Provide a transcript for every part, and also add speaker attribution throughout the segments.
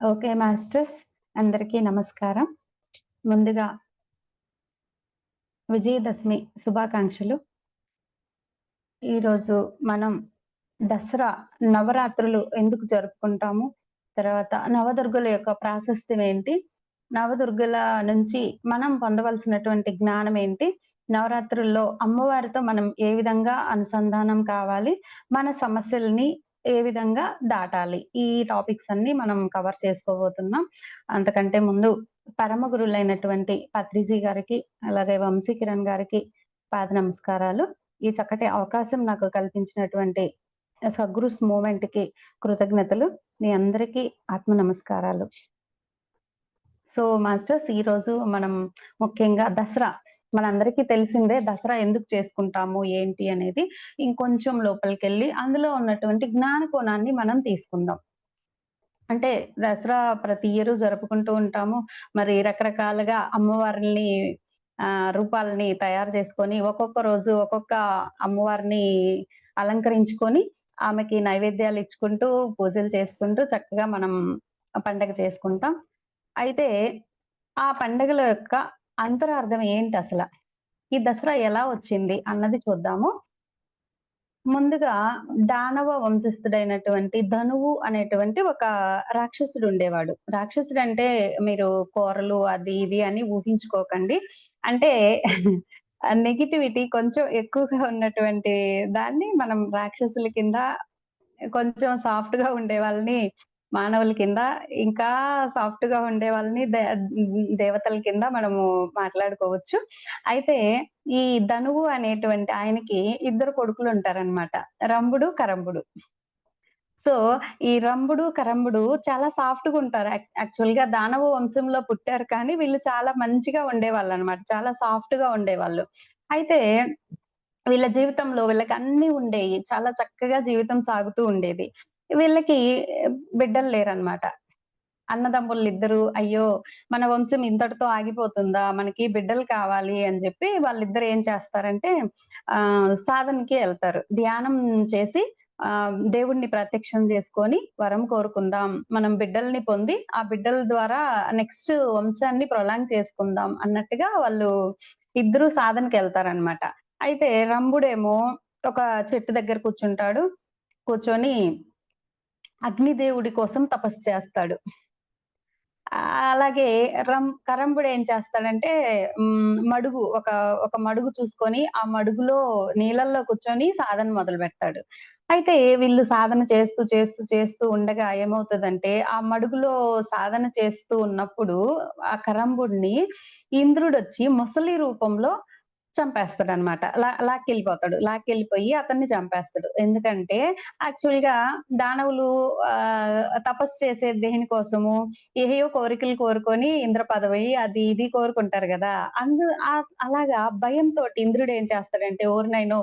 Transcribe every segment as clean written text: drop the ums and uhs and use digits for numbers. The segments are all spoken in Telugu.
Speaker 1: Okay masters. అందరికీ నమస్కారం. ముందుగా విజయదశమి శుభాకాంక్షలు. ఈరోజు మనం దసరా నవరాత్రులు ఎందుకు జరుపుకుంటాము? తర్వాత నవదుర్గల యొక్క ప్రాశస్త్యం ఏంటి? నవదుర్గల నుంచి మనం పొందవలసినటువంటి జ్ఞానం ఏంటి? నవరాత్రుల్లో అమ్మవారితో మనం ఏ విధంగా అనుసంధానం కావాలి? మన సమస్యలని ఏ విధంగా దాటాలి? ఈ టాపిక్స్ అన్నీ మనం కవర్ చేసుకోబోతున్నాం. అంతకంటే ముందు పరమ గురువులైనటువంటి పత్రిజీ గారికి, అలాగే వంశీ కిరణ్ గారికి పాద నమస్కారాలు. ఈ చక్కటి అవకాశం నాకు కల్పించినటువంటి సద్గురుస్ మూవ్‌మెంట్‌కి కృతజ్ఞతలు. మీ అందరికీ ఆత్మ నమస్కారాలు. సో, మాస్టర్స్ ఈరోజు మనం ముఖ్యంగా దసరా మనందరికీ తెలిసిందే. దసరా ఎందుకు చేసుకుంటాము? ఏంటి అనేది ఇంకొంచెం లోపలికెళ్ళి అందులో ఉన్నటువంటి జ్ఞాన కోణాన్ని మనం తీసుకుందాం. అంటే దసరా ప్రతి ఇయరు జరుపుకుంటూ ఉంటాము. మరి రకరకాలుగా అమ్మవారుల్ని రూపాలని తయారు చేసుకొని, ఒక్కొక్క రోజు ఒక్కొక్క అమ్మవారిని అలంకరించుకొని, ఆమెకి నైవేద్యాలిచ్చుకుంటూ, పూజలు చేసుకుంటూ చక్కగా మనం పండగ చేసుకుంటాం. అయితే ఆ పండగల యొక్క అంతరార్థం ఏంటసల? ఈ దసరా ఎలా వచ్చింది అన్నది చూద్దాము. ముందుగా దానవ వంశస్థుడైనటువంటి ధనువు అనేటువంటి ఒక రాక్షసుడుండేవాడు. రాక్షసుడంటే మీరు కూరలు అది ఇది అని ఊహించుకోకండి. అంటే నెగటివిటీ కొంచెం ఎక్కువగా ఉన్నటువంటి దాన్ని మనం రాక్షసుల కింద కొంచెం సాఫ్ట్‌గా ఉండే వాళ్ళని మానవుల కింద, ఇంకా సాఫ్ట్‌గా ఉండే వాళ్ళని దేవతల కింద మనము మాట్లాడుకోవచ్చు. అయితే ఈ ధనువు అనేటువంటి ఆయనకి ఇద్దరు కొడుకులుంటారనమాట. రంభుడు, కరంబుడు. సో, ఈ రంభుడు, కరంబుడు చాలా సాఫ్ట్‌గుంటారు. యాక్చువల్‌గా దానవ వంశంలో పుట్టారు కానీ వీళ్ళు చాలా మంచిగా ఉండేవాళ్ళనమాట. చాలా సాఫ్ట్‌గా ఉండేవాళ్ళు. అయితే వీళ్ళ జీవితంలో వీళ్ళకన్నీ ఉండేయి. చాలా చక్కగా జీవితం సాగుతూ ఉండేది. వీళ్ళకి బిడ్డలు లేరనమాట. అన్నదమ్ములిద్దరూ అయ్యో! మన వంశం ఇంతటితో ఆగిపోతుందా? మనకి బిడ్డలు కావాలి అని జెప్పి వాళ్ళిద్దరు ఏం చేస్తారంటే సాధనకి ఎళ్తారు. ధ్యానం చేసి దేవుడిని ప్రత్యక్షం జేసుకొని వరం కోరుకుందాం. మనం బిడ్డల్ని పొంది ఆ బిడ్డల ద్వారా నెక్స్ట్ వంశాన్ని ప్రొలాంగ్ చేసుకుందాం అన్నట్టుగా వాళ్ళు ఇద్దరు సాధనకెళ్తారనమాట. అయితే రంభుడేమో ఒక చెట్టు దగ్గర కూర్చుంటాడు. కూర్చొని అగ్నిదేవుడి కోసం తపస్సు చేస్తాడు. అలాగే కరంబుడు ఏం చేస్తాడంటే మడుగు ఒక మడుగు చూసుకొని, ఆ మడుగులో నీళ్ళల్లో కూర్చొని సాధన మొదలుపెడతాడు. అయితే వీళ్ళు సాధన చేస్తూ ఉండగా ఏమవుతదంటే, ఆ మడుగులో సాధన చేస్తూ ఉన్నప్పుడు ఆ కరంబుడిని ఇంద్రుడొచ్చి మొసలి రూపంలో చంపేస్తాడనమాట. లాక్కెళ్ళిపోతాడు. లాక్కెళ్ళిపోయి అతన్ని చంపేస్తాడు. ఎందుకంటే యాక్చువల్‌గా దానవులు తపస్సు చేసేది దేని కోసము? ఏయో కోరికలు కోరుకొని ఇంద్ర పదవి అది ఇది కోరుకుంటారు గదా! అలాగా భయంతోటి ఇంద్రుడేం చేస్తాడంటే ఓరినైనో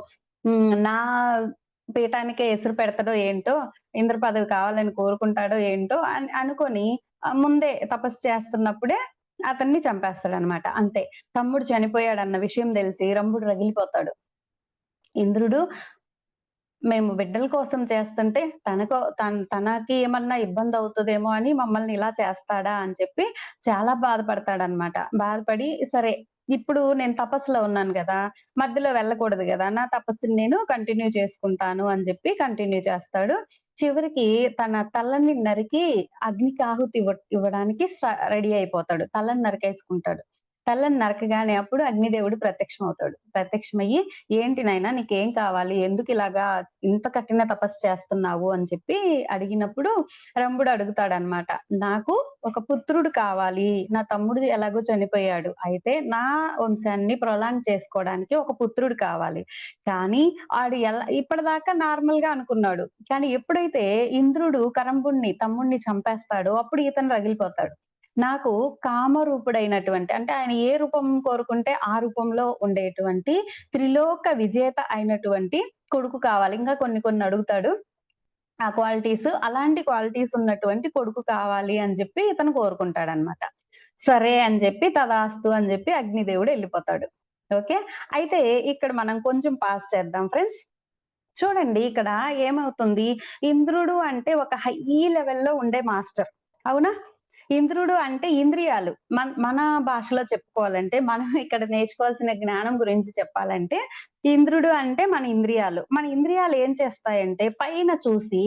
Speaker 1: నా పీఠానికే ఎసరు పెడతాడో ఏంటో, ఇంద్ర పదవి కావాలని కోరుకుంటాడో ఏంటో అని అనుకోని ముందే తపస్సు చేస్తున్నప్పుడే అతన్ని చంపేస్తాడనమాట. అంతే. తమ్ముడు చనిపోయాడన్న విషయం తెలిసి రంభుడు రగిలిపోతాడు. ఇంద్రుడు మేము బిడ్డల కోసం చేస్తుంటే తనకి ఏమన్నా ఇబ్బందవుతదేమో అని మమ్మల్ని ఇలా చేస్తాడా అని చెప్పి చాలా బాధపడతాడనమాట. బాధపడి సరే ఇప్పుడు నేను తపస్సులో ఉన్నాను గదా! మధ్యలో వెళ్ళకూడదు గదా! నా తపస్సుని నేను కంటిన్యూ చేసుకుంటాను అని జెప్పి కంటిన్యూ చేస్తాడు. చివరికి తన తలని నరికి అగ్నికి ఆహుతి ఇవ్వడానికి రెడీ అయిపోతాడు. తలని నరికేసుకుంటాడు. తలని నరకగానే అప్పుడు అగ్నిదేవుడు ప్రత్యక్షమవుతాడు. ప్రత్యక్షమయ్యి "ఏంటి నాయనా నీకేం కావాలి? ఎందుకిలాగా ఇంత కఠిన తపస్సు చేస్తున్నావు?" అని చెప్పి అడిగినప్పుడు రంభుడు అడుగుతాడనమాట. "నాకు ఒక పుత్రుడు కావాలి. నా తమ్ముడు ఎలాగో చనిపోయాడు. అయితే నా వంశాన్ని ప్రొలాంగ్ చేసుకోవడానికి ఒక పుత్రుడు కావాలి. కానీ ఆడు ఇప్పటిదాకా నార్మల్‌గా అనుకున్నాడు. కానీ ఎప్పుడైతే ఇంద్రుడు కరంబుడిని తమ్ముడిని చంపేస్తాడో అప్పుడు ఇతను రగిలిపోతాడు. నాకు కామరూపుడైనటువంటి అంటే ఆయన ఏ రూపం కోరుకుంటే ఆ రూపంలో ఉండేటువంటి త్రిలోక విజేత అయినటువంటి కొడుకు కావాలి. ఇంకా కొన్ని కొన్ని అడుగుతాడు. ఆ అలాంటి క్వాలిటీస్ ఉన్నటువంటి కొడుకు కావాలి అని జెప్పి ఇతను కోరుకుంటాడనమాట. సరే అని జెప్పి తదాస్తు అని జెప్పి అగ్నిదేవుడు ఎళ్ళిపోతాడు. ఓకే. అయితే ఇక్కడ మనం కొంచెం పాజ్ చేద్దాం ఫ్రెండ్స్. చూడండి ఇక్కడ ఏమవుతుంది ఇంద్రుడు అంటే ఒక హై లెవెల్‌లో ఉండే మాస్టర్. అవునా? ఇంద్రుడు అంటే ఇంద్రియాలు. మన భాషలో చెప్పుకోవాలంటే, మనం ఇక్కడ నేర్చుకోవాల్సిన జ్ఞానం గురించి చెప్పాలంటే, ఇంద్రుడు అంటే మన ఇంద్రియాలు. మన ఇంద్రియాలు ఏం చేస్తాయంటే, పైన చూసి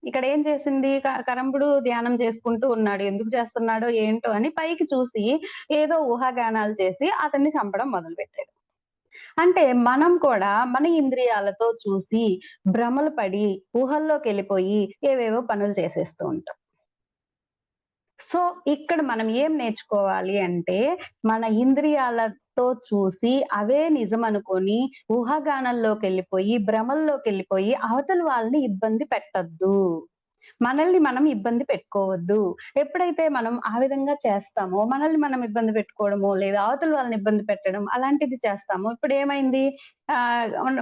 Speaker 1: ఇక్కడేం చేసింది కరంబుడు ధ్యానం చేసుకుంటూ ఉన్నాడు. ఎందుకు చేస్తున్నాడో ఏంటో అని పైకి చూసి ఏదో ఊహాగానాలు చేసి అతన్ని చంపడం మొదలుపెట్టాడు. అంటే మనం కూడా మన ఇంద్రియాలతో చూసి భ్రమలు పడి, ఊహల్లోకెళ్ళిపోయి ఏవేవో పనులు చేసేస్తూ ఉంటాం. సో, ఇక్కడ మనం ఏం నేర్చుకోవాలి అంటే, మన ఇంద్రియాలతో చూసి అవే నిజమనుకోని, ఊహాగానాల్లోకెళ్ళిపోయి, భ్రమల్లోకెళ్ళిపోయి, అవతల వాళ్ళని ఇబ్బంది పెట్టొద్దు. మనల్ని మనం ఇబ్బంది పెట్టుకోవద్దు. ఎప్పుడైతే మనం ఆ విధంగా చేస్తామో, మనల్ని మనం ఇబ్బంది పెట్టుకోవడమో, లేదా అవతల వాళ్ళని ఇబ్బంది పెట్టడం అలాంటిది చేస్తామో, ఇప్పుడేమైంది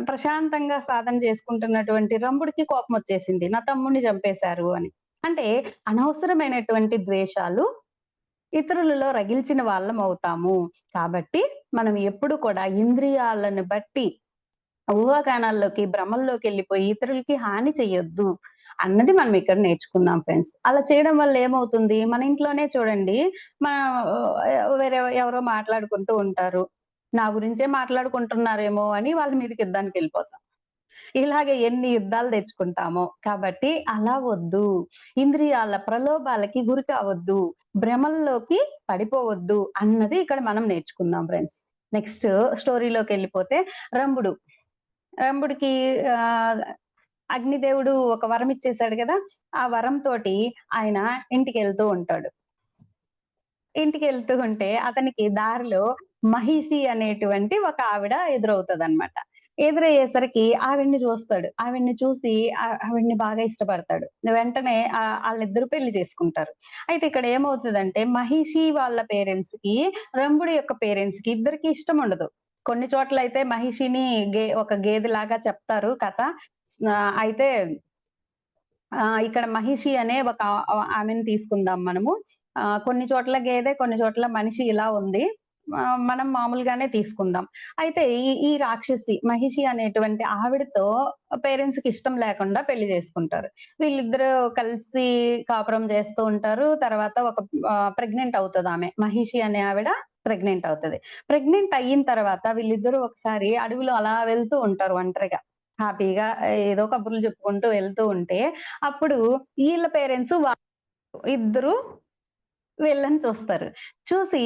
Speaker 1: ప్రశాంతంగా సాధన చేసుకుంటున్నటువంటి రంభుడికి కోపమొచ్చేసింది. నా తమ్ముడిని చంపేశారు అని. అంటే అనవసరమైనటువంటి ద్వేషాలు ఇతరులలో రగిల్చిన వాళ్ళమవుతాము. కాబట్టి మనం ఎప్పుడు కూడా ఇంద్రియాలను బట్టి ఊహాగానాల్లోకి, భ్రమల్లోకెళ్ళిపోయి ఇతరులకి హాని చెయ్యొద్దు అన్నది మనం ఇక్కడ నేర్చుకున్నాం ఫ్రెండ్స్. అలా చేయడం వల్ల ఏమవుతుంది, మన ఇంట్లోనే చూడండి మా వేరే ఎవరో మాట్లాడుకుంటూ ఉంటారు. నా గురించే మాట్లాడుకుంటున్నారేమో అని వాళ్ళ మీదకి యుద్ధానికెళ్ళిపోతాం. ఇలాగ ఎన్ని యుద్ధాలు తెచ్చుకుంటామో. కాబట్టి అలా వద్దు. ఇంద్రియాల ప్రలోభాలకి గురి కావద్దు. భ్రమల్లోకి పడిపోవద్దు అన్నది ఇక్కడ మనం నేర్చుకుందాం ఫ్రెండ్స్. నెక్స్ట్ స్టోరీలోకెళ్ళిపోతే రంభుడు. రంభుడికి ఆహ్, అగ్నిదేవుడు ఒక వరం ఇచ్చేసాడు గదా! ఆ వరంతోటి ఆయన ఇంటికెళ్తూ ఉంటాడు. ఇంటికెళ్తూ ఉంటే అతనికి దారిలో మహిషి అనేటువంటి ఒక ఆవిడ ఎదురవుతదనమాట. ఎదురయ్యేసరికి ఆవిడని చూస్తాడు. ఆవిడని చూసి ఆవిడని బాగా ఇష్టపడతాడు. వెంటనే ఆళ్ళిద్దరూ పెళ్లి చేసుకుంటారు. అయితే ఇక్కడ ఏమవుతదంటే మహిషి వాళ్ళ పేరెంట్స్‌కి, రంభుడి యొక్క పేరెంట్స్‌కి ఇద్దరికీ ఇష్టముండదు. కొన్ని చోట్లయితే మహిషిని ఒక గేదెలాగా చెప్తారు కథ. అయితే ఇక్కడ మహిషి అనే ఒక ఆమెను తీసుకుందాం మనము. కొన్ని చోట్ల గేదె, కొన్ని చోట్ల మనిషి ఇలా ఉంది. మనం మామూలుగానే తీసుకుందాం. అయితే ఈ రాక్షసి మహిషి అనేటువంటి ఆవిడతో పేరెంట్స్‌కి ఇష్టం లేకుండా పెళ్లి చేసుకుంటారు. వీళ్ళిద్దరూ కలిసి కాపురం చేస్తూ ఉంటారు. తర్వాత ఒక ప్రెగ్నెంట్ అవుతదామె. మహిషి అనే ఆవిడ ప్రెగ్నెంట్ అవుతది. ప్రెగ్నెంట్ అయిన తర్వాత వీళ్ళిద్దరూ ఒకసారి అడవిలో అలా వెళ్తూ ఉంటారు ఒంటరిగా. హ్యాపీగా ఏదో కబుర్లు చెప్పుకుంటూ వెళ్తూ ఉంటే, అప్పుడు ఈళ్ళ పేరెంట్స్ ఇద్దరు వీళ్ళని చూస్తారు. చూసి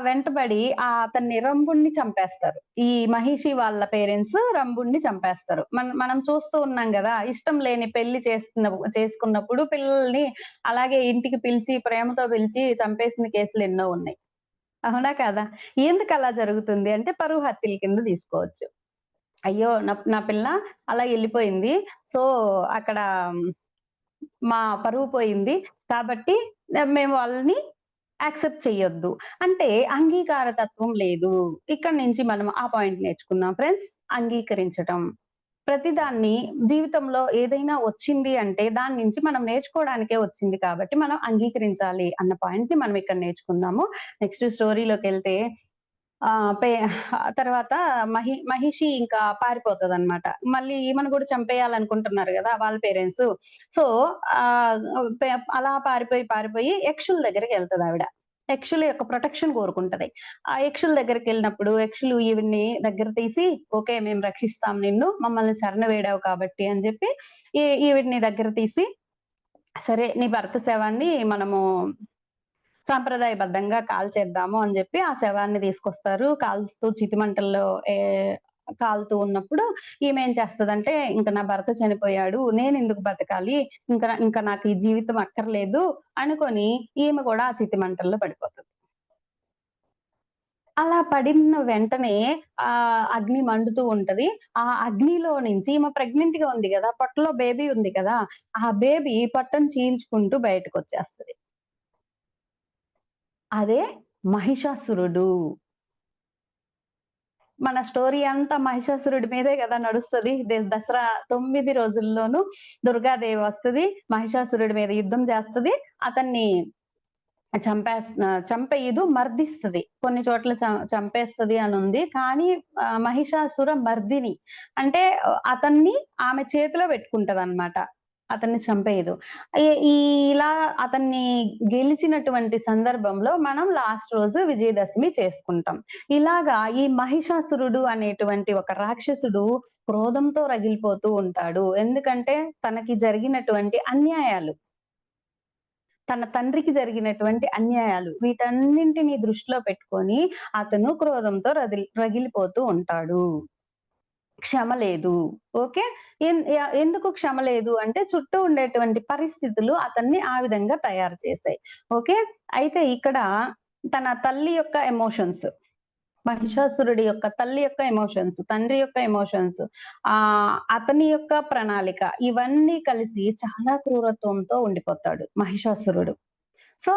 Speaker 1: వెంటబడి అతన్ని రంభుడిని చంపేస్తారు. ఈ మహిషి వాళ్ళ పేరెంట్స్ రంభుడిని చంపేస్తారు. మనం చూస్తూ ఉన్నాం గదా! ఇష్టం లేని పెళ్లి చేసుకున్నప్పుడు పిల్లల్ని అలాగే ఇంటికి పిలిచి, ప్రేమతో పిలిచి చంపేసిన కేసులు ఎన్నో ఉన్నాయి. అవునా కాదా? ఎందుకలా జరుగుతుంది అంటే పరువు హత్యల కింద తీసుకోవచ్చు. అయ్యో! నా నా పిల్ల అలా ఎళ్ళిపోయింది. సో, అక్కడ మా పరువు పోయింది. కాబట్టి మేము వాళ్ళని యాక్సెప్ట్ చెయ్యొద్దు. అంటే అంగీకార తత్వం లేదు. ఇక్కడి నుంచి మనం ఆ పాయింట్ నేర్చుకుందాం ఫ్రెండ్స్. అంగీకరించటం. ప్రతిదాన్ని జీవితంలో ఏదైనా వచ్చింది అంటే దాని నుంచి మనం నేర్చుకోవడానికే వచ్చింది కాబట్టి మనం అంగీకరించాలి అన్న పాయింట్‌ని మనం ఇక్కడ నేర్చుకుందాము. నెక్స్ట్ స్టోరీలోకెళ్తే పే తర్వాత మహిషి ఇంకా పారిపోతదనమాట. మళ్ళీ ఈమెను గూడా చంపేయాలనుకుంటున్నారు గదా! వాళ్ళ పేరెంట్సు. సో, ఆహ్, పె అలా పారిపోయి యక్షుల దగ్గరికెళ్తదావిడ. యక్షుల యొక్క ప్రొటెక్షన్ కోరుకుంటది. ఆ యక్షుల దగ్గరికెళ్ళినప్పుడు యక్షులు ఈవిడ్ని దగ్గర తీసి, "ఓకే. మేము రక్షిస్తాం నిన్ను. మమ్మల్ని శరణు వేడావు కాబట్టి" అని జెప్పి ఈవిడ్ని దగ్గర తీసి, "సరే నీ భర్త శవాన్ని మనము సాంప్రదాయబద్ధంగా కాల్చేద్దాము అని జెప్పి ఆ శవాన్ని తీసుకొస్తారు. కాల్స్తూ చితిమంటల్లో కాలుతూ ఉన్నప్పుడు ఈమె ఏం చేస్తదంటే, ఇంక నా భర్త చనిపోయాడు. నేనెందుకు బతకాలి? ఇంక నాకు ఈ జీవితం అక్కర్లేదు అనుకోని ఈమె గూడా ఆ చితిమంటల్లో పడిపోతది. అలా పడిన వెంటనే అగ్ని మండుతూ ఉంటది. ఆ అగ్నిలో నుంచి ఈమె ప్రెగ్నెంట్‌గా ఉంది గదా! పొట్టలో బేబీ ఉంది కదా! ఆ బేబీ పొట్టను చీల్చుకుంటూ బయటకొచ్చేస్తది. అదే మహిషాసురుడు. మన స్టోరీ అంతా మహిషాసురుడి మీదే గదా నడుస్తది. దసరా 9 రోజుల్లోనూ దుర్గాదేవి వస్తది. మహిషాసురుడి మీద యుద్ధం చేస్తది. అతన్ని చంపేయదు, మర్దిస్తది. కొన్ని చోట్ల చంపేస్తది అనుంది. కానీ మహిషాసుర మర్దిని అంటే అతన్ని ఆమె చేతిలో పెట్టుకుంటదనమాట. అతన్ని చంపేయదు. ఈ ఈ ఇలా అతన్ని గెలిచినటువంటి సందర్భంలో మనం లాస్ట్ రోజు విజయదశమి చేసుకుంటాం. ఇలాగా ఈ మహిషాసురుడు అనేటువంటి ఒక రాక్షసుడు క్రోధంతో రగిలిపోతూ ఉంటాడు. ఎందుకంటే తనకి జరిగినటువంటి అన్యాయాలు, తన తండ్రికి జరిగినటువంటి అన్యాయాలు వీటన్నింటిని దృష్టిలో పెట్టుకొని అతను క్రోధంతో రగిలిపోతూ ఉంటాడు. క్షమ లేదు. ఓకే. ఎందుకు క్షమ లేదు అంటే చుట్టూ ఉండేటువంటి పరిస్థితులు అతన్ని ఆ విధంగా తయారు చేశాయి. ఓకే. అయితే ఇక్కడ తన తల్లి యొక్క ఎమోషన్స్, మహిషాసురుడి యొక్క తల్లి యొక్క ఎమోషన్స్, తండ్రి యొక్క ఎమోషన్స్, అతని యొక్క ప్రణాళిక ఇవన్నీ కలిసి చాలా క్రూరత్వంతో ఉండిపోతాడు మహిషాసురుడు. సో,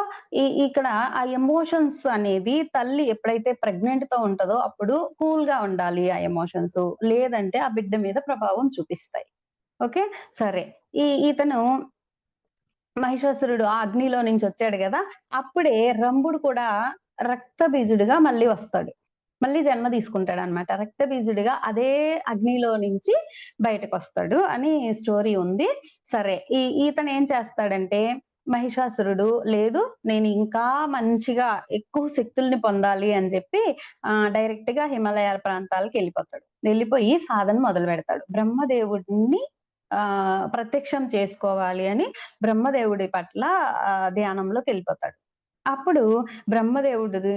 Speaker 1: ఇక్కడ ఆ ఎమోషన్స్ అనేది తల్లి ఎప్పుడైతే ప్రెగ్నెంట్‌తో ఉంటదో అప్పుడు కూల్‌గా ఉండాలి ఆ ఎమోషన్స్. లేదంటే ఆ బిడ్డ మీద ప్రభావం చూపిస్తాయి. ఓకే. సరే. ఇతను మహిషాసురుడు ఆ అగ్నిలో నుంచొచ్చాడు గదా! అప్పుడే రంభుడు కూడా రక్తబీజుడుగా మళ్ళీ వస్తాడు. మళ్ళీ జన్మ తీసుకుంటాడనమాట. రక్తబీజుడిగా అదే అగ్నిలో నుంచి బయటకొస్తాడు అని స్టోరీ ఉంది. సరే. ఇతనేం చేస్తాడంటే మహిషాసురుడు లేదు నేను ఇంకా మంచిగా ఎక్కువ శక్తుల్ని పొందాలి అని చెప్పి డైరెక్ట్‌గా హిమాలయాల ప్రాంతాలకెళ్ళిపోతాడు. వెళ్ళిపోయి సాధన మొదలుపెడతాడు. బ్రహ్మదేవుడిని ప్రత్యక్షం చేసుకోవాలి అని బ్రహ్మదేవుడి పట్ల ధ్యానంలోకెళ్ళిపోతాడు. అప్పుడు బ్రహ్మదేవుడిది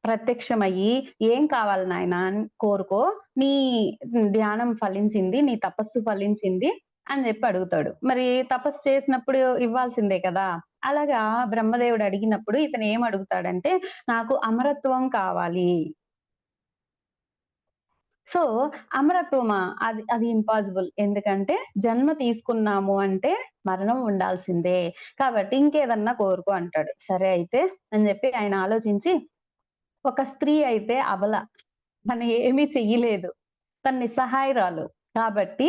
Speaker 1: ప్రత్యక్షమయ్యి, "ఏం కావాలి నాయనా కోరుకో. నీ ధ్యానం ఫలించింది. నీ తపస్సు ఫలించింది" అని జెప్పి అడుగుతాడు. మరి తపస్సు చేసినప్పుడు ఇవ్వాల్సిందే కదా! అలాగా బ్రహ్మదేవుడు అడిగినప్పుడు ఇతను ఏం అడుగుతాడంటే, "నాకు అమరత్వం కావాలి." సో, అమరత్వమా? అది అది ఇంపాసిబుల్. ఎందుకంటే జన్మ తీసుకున్నాము అంటే మరణం ఉండాల్సిందే. కాబట్టి ఇంకేదన్నా కోరుకో అంటాడు. సరే అయితే అని జెప్పి ఆయన ఆలోచించి, ఒక స్త్రీ అయితే అబల. తను ఏమీ చెయ్యలేదు. తను నిస్సహాయురాలు. కాబట్టి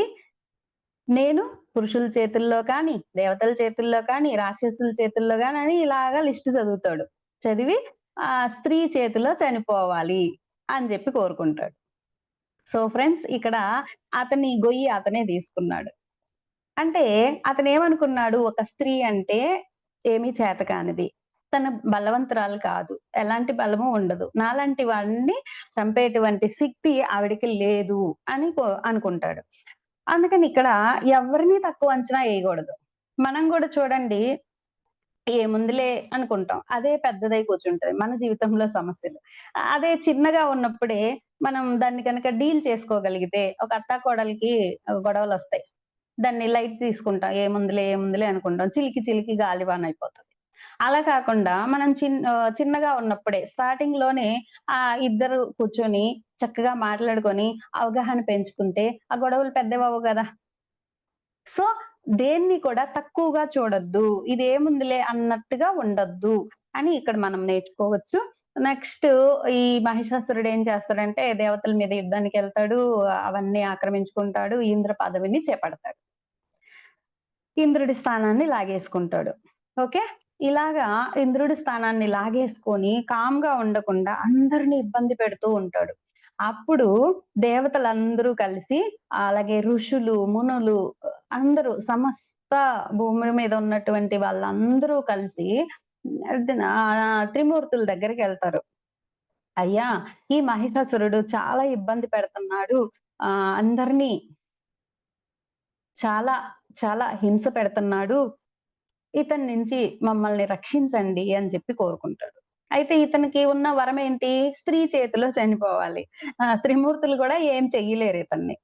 Speaker 1: నేను పురుషుల చేతుల్లో కానీ, దేవతల చేతుల్లో కానీ, రాక్షసుల చేతుల్లో గాని అని ఇలాగా లిస్ట్ చదువుతాడు. చదివి స్త్రీ చేతిలో చనిపోవాలి అని జెప్పి కోరుకుంటాడు. సో ఫ్రెండ్స్ ఇక్కడ అతని గొయ్యి అతనే తీసుకున్నాడు. అంటే అతనేమనుకున్నాడు ఒక స్త్రీ అంటే ఏమీ చేతకానిది. తను బలవంతురాలు కాదు. ఎలాంటి బలము ఉండదు. నాలాంటి వాడిని చంపేటువంటి శక్తి ఆవిడకి లేదు అని అనుకుంటాడు. అందుకని ఇక్కడ ఎవరిని తక్కువ అంచనా ఎయగూడదు. మనం గూడా చూడండి ఏముందిలే అనుకుంటాం. అదే పెద్దదై కూర్చుంటది మన జీవితంలో సమస్యలు. అదే చిన్నగా ఉన్నప్పుడే మనం దాన్ని కనుక డీల్ చేసుకోగలిగితే ఒక అత్తాకోడలికి గొడవలొస్తాయి. దాన్ని లైట్ తీసుకుంటాం. ఏముందిలే, ఏముందిలే అనుకుంటాం. చిలికి చిలికి గాలివానయిపోతది. అలా కాకుండా మనం చిన్నగా ఉన్నప్పుడే స్టార్టింగ్‌లోనే ఇద్దరు కూర్చొని చక్కగా మాట్లాడుకొని అవగాహన పెంచుకుంటే ఆ గొడవలు పెద్దవవ్వవు గదా! సో, దేన్ని కూడా తక్కువగా చూడొద్దు. ఇదేముందిలే అన్నట్టుగా ఉండొద్దు అని ఇక్కడ మనం నేర్చుకోవచ్చు. నెక్స్ట్ ఈ మహిషాసురుడు ఏం చేస్తాడంటే దేవతల మీద యుద్ధానికెళ్తాడు. అవన్నీ ఆక్రమించుకుంటాడు. ఇంద్ర పదవిని చేపడతాడు. ఇంద్రుడి స్థానాన్ని లాగేసుకుంటాడు. ఓకే. ఇలాగా ఇంద్రుడి స్థానాన్ని లాగేసుకొని కామ్‌గా ఉండకుండా అందరిని ఇబ్బంది పెడుతూ ఉంటాడు. అప్పుడు దేవతలందరూ కలిసి అలాగే ఋషులు, మునులు సమస్త భూమి మీద ఉన్నటువంటి వాళ్ళందరూ కలిసి త్రిమూర్తుల దగ్గరికెళ్తారు. అయ్యా! ఈ మహిషాసురుడు చాలా ఇబ్బంది పెడుతున్నాడు. అందరిని చాలా, చాలా హింస పెడుతున్నాడు. ఇతని నుంచి మమ్మల్ని రక్షించండి అని చెప్పి కోరుకుంటాడు. అయితే ఇతనికి ఉన్న వరమేంటి? స్త్రీ చేతిలో చనిపోవాలి. త్రిమూర్తులు గూడా ఏం చెయ్యలేరు ఇతన్ని.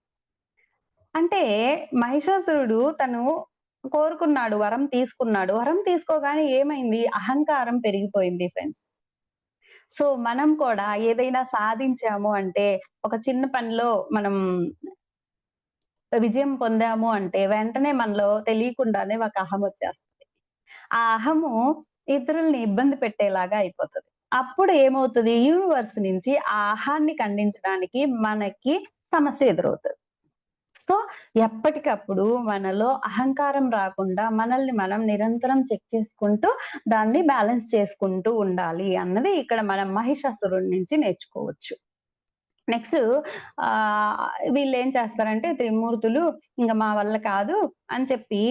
Speaker 1: అంటే మహిషాసురుడు తను కోరుకున్నాడు, వరం తీసుకున్నాడు. వరం తీసుకోగానే ఏమైంది? అహంకారం పెరిగిపోయింది ఫ్రెండ్స్. సో, మనం కూడా ఏదైనా సాధించాము అంటే, ఒక చిన్న పనిలో మనం విజయం పొందాము అంటే, వెంటనే మనలో తెలియకుండానే ఒక అహమొచ్చేస్తది. ఆ అహము ఇతరుల్ని ఇబ్బంది పెట్టేలాగా అయిపోతది. అప్పుడు ఏమవుతది? యూనివర్స్ నుంచి ఆ అహాన్ని ఖండించడానికి మనకి సమస్య ఎదురవుతది. సో, ఎప్పటికప్పుడు మనలో అహంకారం రాకుండా మనల్ని మనం నిరంతరం చెక్ చేసుకుంటూ, దాన్ని బ్యాలెన్స్ చేసుకుంటూ ఉండాలి అన్నది ఇక్కడ మనం మహిషాసురుడి నుంచి నేర్చుకోవచ్చు. నెక్స్టు ఆహ్, వీళ్ళేం చేస్తారంటే త్రిమూర్తులు ఇంక మా వల్ల కాదు అని చెప్పి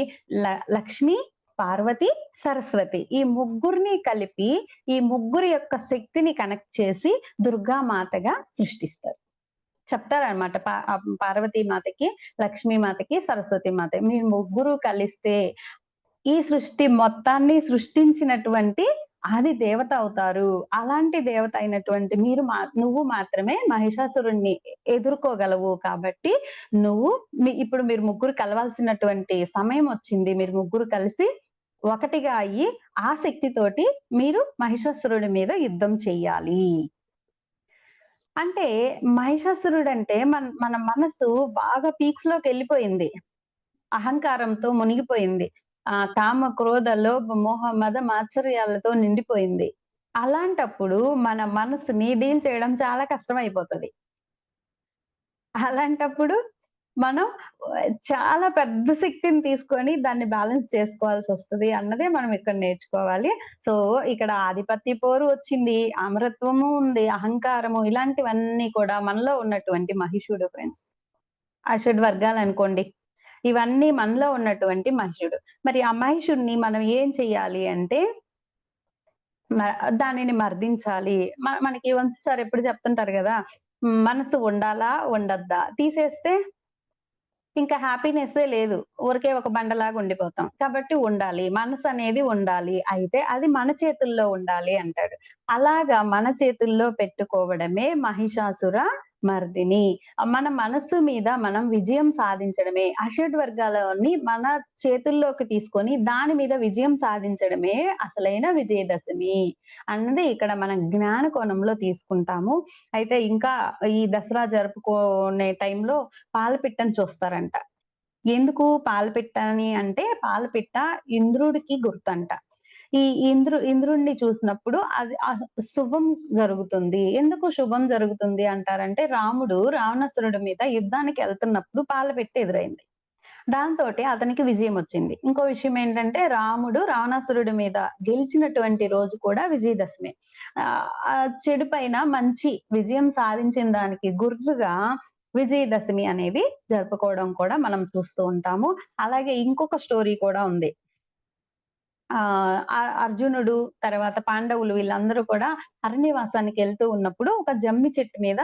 Speaker 1: లక్ష్మి, పార్వతి, సరస్వతి ఈ ముగ్గురిని కలిపి ఈ ముగ్గురి యొక్క శక్తిని కనెక్ట్ చేసి దుర్గామాతగా సృష్టిస్తారు. చెప్తారనమాట. పార్వతీ మాతకి, లక్ష్మీ మాతకి, సరస్వతి మాతకి మీరు ముగ్గురు కలిస్తే ఈ సృష్టి మొత్తాన్ని సృష్టించినటువంటి ఆది దేవత అవుతారు. అలాంటి దేవత అయినటువంటి నువ్వు మాత్రమే మహిషాసురుడిని ఎదుర్కోగలవు కాబట్టి, నువ్వు ఇప్పుడు మీరు ముగ్గురు కలవాల్సినటువంటి సమయం వచ్చింది. మీరు ముగ్గురు కలిసి ఒకటిగా అయ్యి, ఆ శక్తితోటి మీరు మహిషాసురుడి మీద యుద్ధం చెయ్యాలి. అంటే మహిషాసురుడంటే మన మనసు బాగా పీక్స్‌లోకెళ్ళిపోయింది. అహంకారంతో మునిగిపోయింది. కామ, క్రోధ, లోభ, మోహ, మద, మాత్సర్యాలతో నిండిపోయింది. అలాంటప్పుడు మన మనసుని డీల్ చేయడం చాలా కష్టమైపోతది. అలాంటప్పుడు మనం చాలా పెద్ద శక్తిని తీసుకొని దాన్ని బ్యాలెన్స్ చేసుకోవాల్సొస్తది అన్నదే మనం ఇక్కడ నేర్చుకోవాలి. సో, ఇక్కడ ఆధిపత్య పోరు వచ్చింది, అమరత్వము ఉంది, అహంకారము ఇలాంటివన్నీ కూడా మనలో ఉన్నటువంటి మహిషుడు ఫ్రెండ్స్. వర్గాలనుకోండి. ఇవన్నీ మనలో ఉన్నటువంటి మహిషుడు. మరి ఆ మహిషుడిని మనం ఏం చెయ్యాలి అంటే, మ దానిని మర్దించాలి. మనకి వంశీ సార్ ఎప్పుడు చెప్తుంటారు గదా! మనసు ఉండాలా? ఉండొద్దా? తీసేస్తే ఇంకా హ్యాపీనెస్సే లేదు. ఊరికే ఒక బండలాగా ఉండిపోతాం. కాబట్టి ఉండాలి. మనసనేది ఉండాలి. అయితే అది మన చేతుల్లో ఉండాలి అంటాడు. అలాగా మన చేతుల్లో పెట్టుకోవడమే మహిషాసుర మర్దిని. మన మనస్సు మీద మనం విజయం సాధించడమే వర్గాలని మన చేతుల్లోకి తీసుకొని దాని మీద విజయం సాధించడమే అసలైన విజయదశమి అన్నది ఇక్కడ మనం జ్ఞాన కోణంలో తీసుకుంటాము. అయితే ఇంకా ఈ దసరా జరుపుకునే టైంలో పాలపిట్టని చూస్తారంట. ఎందుకు పాలపిట్ట అని అంటే, పాలపిట్ట ఇంద్రుడికి గుర్తంట. ఈ ఇంద్రుడిని చూసినప్పుడు అది శుభం జరుగుతుంది. ఎందుకు శుభం జరుగుతుంది అంటారంటే, రాముడు రావణాసురుడి మీద యుద్ధానికెళ్తున్నప్పుడు పాలపిట్ట ఎదురైంది. దాంతోటి అతనికి విజయమొచ్చింది. ఇంకో విషయం ఏంటంటే, రాముడు రావణాసురుడి మీద గెలిచినటువంటి రోజు కూడా విజయదశమి. చెడు పైన మంచి విజయం సాధించిన దానికి గుర్తుగా విజయదశమి అనేది జరుపుకోవడం కూడా మనం చూస్తూ ఉంటాము. అలాగే ఇంకొక స్టోరీ కూడా ఉంది. అర్జునుడు తర్వాత పాండవులు వీళ్ళందరూ కూడా అరణ్యవాసానికెళ్తూ ఉన్నప్పుడు ఒక జమ్మి చెట్టు మీద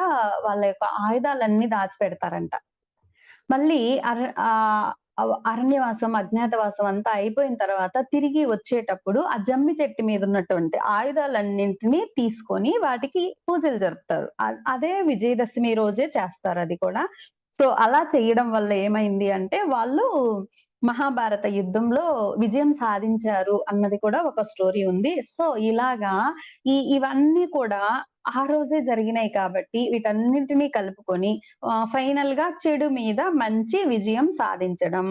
Speaker 1: వాళ్ళ యొక్క ఆయుధాలన్నీ దాచిపెడతారంట. మళ్ళీ అరణ్యవాసం, అజ్ఞాతవాసం అంతా అయిపోయిన తర్వాత తిరిగి వచ్చేటప్పుడు ఆ జమ్మి చెట్టు మీద ఉన్నటువంటి ఆయుధాలన్నింటిని తీసుకొని వాటికి పూజలు జరుపుతారు. అదే విజయదశమి రోజే చేస్తారది కూడా. సో, అలా చేయడం వల్ల ఏమైంది అంటే వాళ్ళు మహాభారత యుద్ధంలో విజయం సాధించారు అన్నది కూడా ఒక స్టోరీ ఉంది. సో, ఇలాగా ఇవన్నీ కూడా ఆ రోజే జరిగినాయి కాబట్టి వీటన్నింటిని కలుపుకొని ఫైనల్‌గా చెడు మీద మంచి విజయం సాధించడం.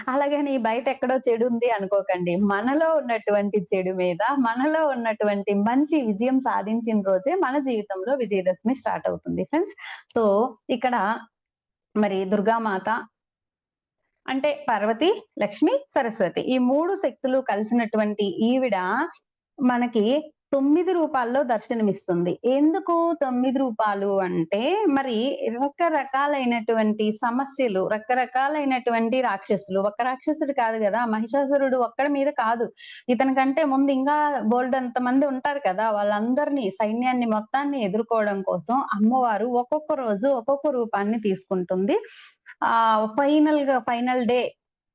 Speaker 1: అలాగని బయటెక్కడో చెడుంది అనుకోకండి. మనలో ఉన్నటువంటి చెడు మీద, మనలో ఉన్నటువంటి మంచి విజయం సాధించిన రోజే మన జీవితంలో విజయదశమి స్టార్ట్ అవుతుంది ఫ్రెండ్స్. సో, ఇక్కడ మరి దుర్గామాత అంటే పార్వతి, లక్ష్మి, సరస్వతి. ఈ 3 శక్తులు కలిసినటువంటి ఈవిడ మనకి 9 రూపాల్లో దర్శనమిస్తుంది. ఎందుకు 9 రూపాలు అంటే, మరి రకరకాలైనటువంటి సమస్యలు, రకరకాలైనటువంటి రాక్షసులు, ఒక్క రాక్షసుడు కాదు గదా! మహిషాసురుడు ఒక్కడి మీద కాదు. ఇతనికంటే ముందు ఇంకా బోలెడంత మంది ఉంటారు కదా! వాళ్ళందరిని సైన్యాన్ని మొత్తాన్ని ఎదుర్కోవడం కోసం అమ్మవారు ఒక్కొక్క రోజు ఒక్కొక్క రూపాన్ని తీసుకుంటుంది. ఫైనల్ డే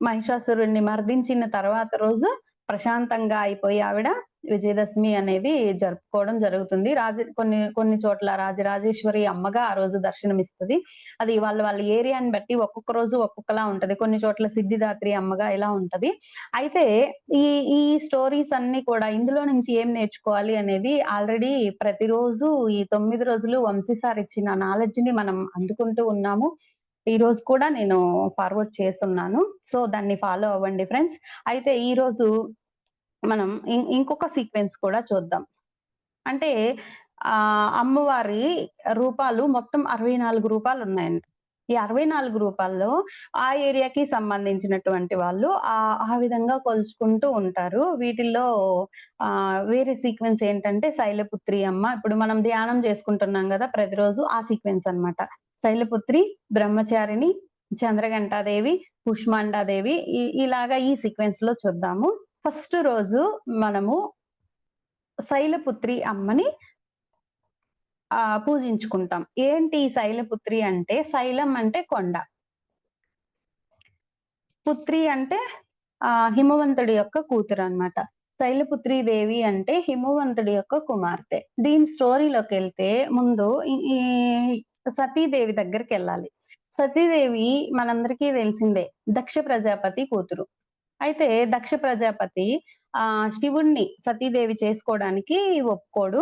Speaker 1: మహిషాసురుడిని మర్దించిన తర్వాత రోజు ప్రశాంతంగా అయిపోయి ఆవిడ విజయదశమి అనేది జరుపుకోవడం జరుగుతుంది. కొన్ని కొన్ని చోట్ల రాజరాజేశ్వరి అమ్మగా ఆ రోజు దర్శనమిస్తది. అది వాళ్ళ ఏరియాని బట్టి ఒక్కొక్క రోజు ఒక్కొక్కలా ఉంటది. కొన్ని చోట్ల సిద్ధిదాత్రి అమ్మగా ఇలా ఉంటది. అయితే ఈ ఈ స్టోరీస్ అన్నీ కూడా ఇందులో నుంచి ఏం నేర్చుకోవాలి అనేది ఆల్రెడీ ప్రతిరోజు ఈ 9 రోజులు వంశీ సార్ ఇచ్చిన నాలెడ్జ్‌ని మనం అందుకుంటూ ఉన్నాము. ఈరోజు కూడా నేను ఫార్వర్డ్ చేసున్నాను. సో, దాన్ని ఫాలో అవ్వండి ఫ్రెండ్స్. అయితే ఈరోజు మనం ఇంకొక సీక్వెన్స్ కూడా చూద్దాం. అంటే అమ్మవారి రూపాలు మొత్తం 64 రూపాలున్నాయండి. ఈ 64 రూపాల్లో ఆ ఏరియాకి సంబంధించినటువంటి వాళ్ళు ఆ విధంగా కొలుచుకుంటూ ఉంటారు. వీటిల్లో వేరే సీక్వెన్స్ ఏంటంటే శైలపుత్రి అమ్మ. ఇప్పుడు మనం ధ్యానం చేసుకుంటున్నాం గదా! ప్రతిరోజు ఆ సీక్వెన్స్ అన్నమాట. శైలపుత్రి, బ్రహ్మచారిణి, చంద్రఘంటాదేవి, కుష్మాండాదేవి ఇలాగా ఈ సీక్వెన్స్‌లో చూద్దాము. ఫస్ట్ రోజు మనము శైలపుత్రి అమ్మని పూజించుకుంటాం. ఏంటి శైలపుత్రి అంటే, శైలం అంటే కొండ. పుత్రి అంటే హిమవంతుడి యొక్క కూతురనమాట. శైలపుత్రి దేవి అంటే హిమవంతుడి యొక్క కుమార్తె. దీని స్టోరీలోకెళ్తే ముందు ఈ ఈ సతీదేవి దగ్గరికెళ్ళాలి. సతీదేవి మనందరికీ తెలిసిందే. దక్ష ప్రజాపతి కూతురు. అయితే దక్ష ప్రజాపతి శివుడిని సతీదేవి చేసుకోవడానికి ఒప్పుకోడు.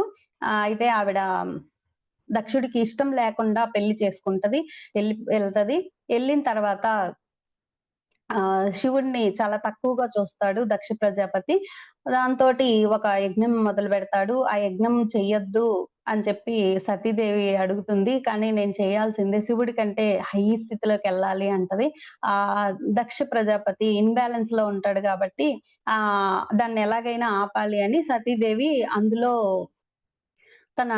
Speaker 1: అయితే ఆవిడ దక్షుడికి ఇష్టం లేకుండా పెళ్లి చేసుకుంటది. ఎళ్తది. ఎళ్ళిన తర్వాత శివుడిని చాలా తక్కువగా చూస్తాడు దక్ష ప్రజాపతి. దాంతోటి ఒక యజ్ఞం మొదలుపెడతాడు. ఆ యజ్ఞం చెయ్యొద్దు అని చెప్పి సతీదేవి అడుగుతుంది. కానీ నేను చేయాల్సిందే శివుడి కంటే హై స్థితిలోకెళ్ళాలి అంటది. దక్ష ప్రజాపతి ఇన్‌బాలెన్స్‌లో ఉంటాడు కాబట్టి దాన్ని ఎలాగైనా ఆపాలి అని సతీదేవి అందులో తన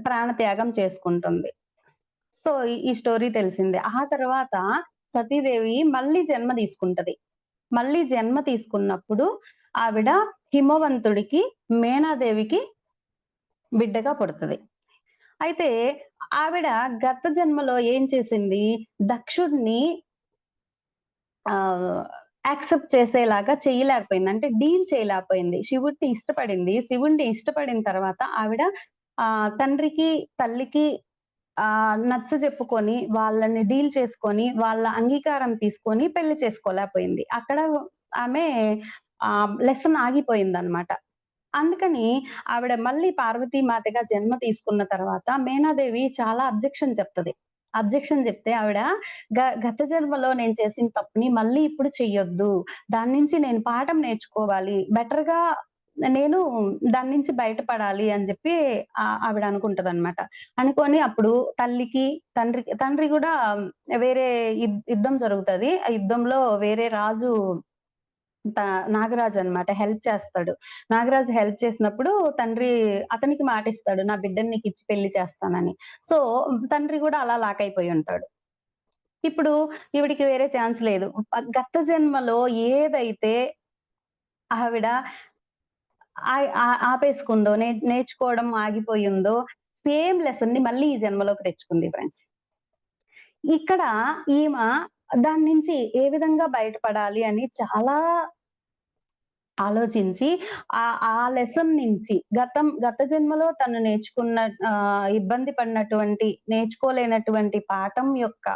Speaker 1: ప్రాణత్యాగం చేసుకుంటుంది. సో, ఈ స్టోరీ తెలిసిందే. ఆ తర్వాత సతీదేవి మళ్ళీ జన్మ తీసుకుంటది. మళ్ళీ జన్మ తీసుకున్నప్పుడు ఆవిడ హిమవంతుడికి, మేనాదేవికి బిడ్డగా పుడతది. అయితే ఆవిడ గత జన్మలో ఏం చేసింది? దక్షుడిని ఆహ్, యాక్సెప్ట్ చేసేలాగా చేయలేకపోయింది. అంటే డీల్ చేయలేకపోయింది. శివుడిని ఇష్టపడింది. శివుడిని ఇష్టపడిన తర్వాత ఆవిడ తండ్రికి, తల్లికి నచ్చజెప్పుకొని, వాళ్ళని డీల్ చేసుకొని, వాళ్ళ అంగీకారం తీసుకొని పెళ్లి చేసుకోలేకపోయింది. అక్కడ ఆమె లెసన్ ఆగిపోయిందనమాట. అందుకని ఆవిడ మళ్ళీ పార్వతీ మాతగా జన్మ తీసుకున్న తర్వాత మేనాదేవి చాలా అబ్జెక్షన్ చెప్తది. అబ్జెక్షన్ చెప్తే ఆవిడ గత జన్మలో నేను చేసిన తప్పుని మళ్ళీ ఇప్పుడు చెయ్యొద్దు. దాని నుంచి నేను పాఠం నేర్చుకోవాలి. బెటర్‌గా నేను దాని నుంచి బయటపడాలి అని జెప్పి ఆవిడ అనుకుంటదనమాట. అనుకోని అప్పుడు తల్లికి, తండ్రి గూడా వేరే యుద్ధం జరుగుతది. ఆ యుద్ధంలో వేరే రాజు త నాగరాజు అన్నమాట హెల్ప్ చేస్తాడు. నాగరాజు హెల్ప్ చేసినప్పుడు తండ్రి అతనికి మాటిస్తాడు. నా బిడ్డని నీకిచ్చి పెళ్లి చేస్తానని. సో, తండ్రి గూడా అలా లాకైపోయి ఉంటాడు. ఇప్పుడు ఈవిడికి వేరే ఛాన్స్ లేదు. గత జన్మలో ఏదైతే ఆవిడ ఆపేసుకుందో, నేర్చుకోవడం ఆగిపోయిందో, సేమ్ లెసన్‌ని మళ్ళీ ఈ జన్మలోకి తెచ్చుకుంది ఫ్రెండ్స్. ఇక్కడ ఈమ దాని నుంచి ఏ విధంగా బయటపడాలి అని చాలా ఆలోచించి ఆ లెసన్ నుంచి గత జన్మలో తను నేర్చుకున్న ఇబ్బంది పడినటువంటి, నేర్చుకోలేనటువంటి పాఠం యొక్క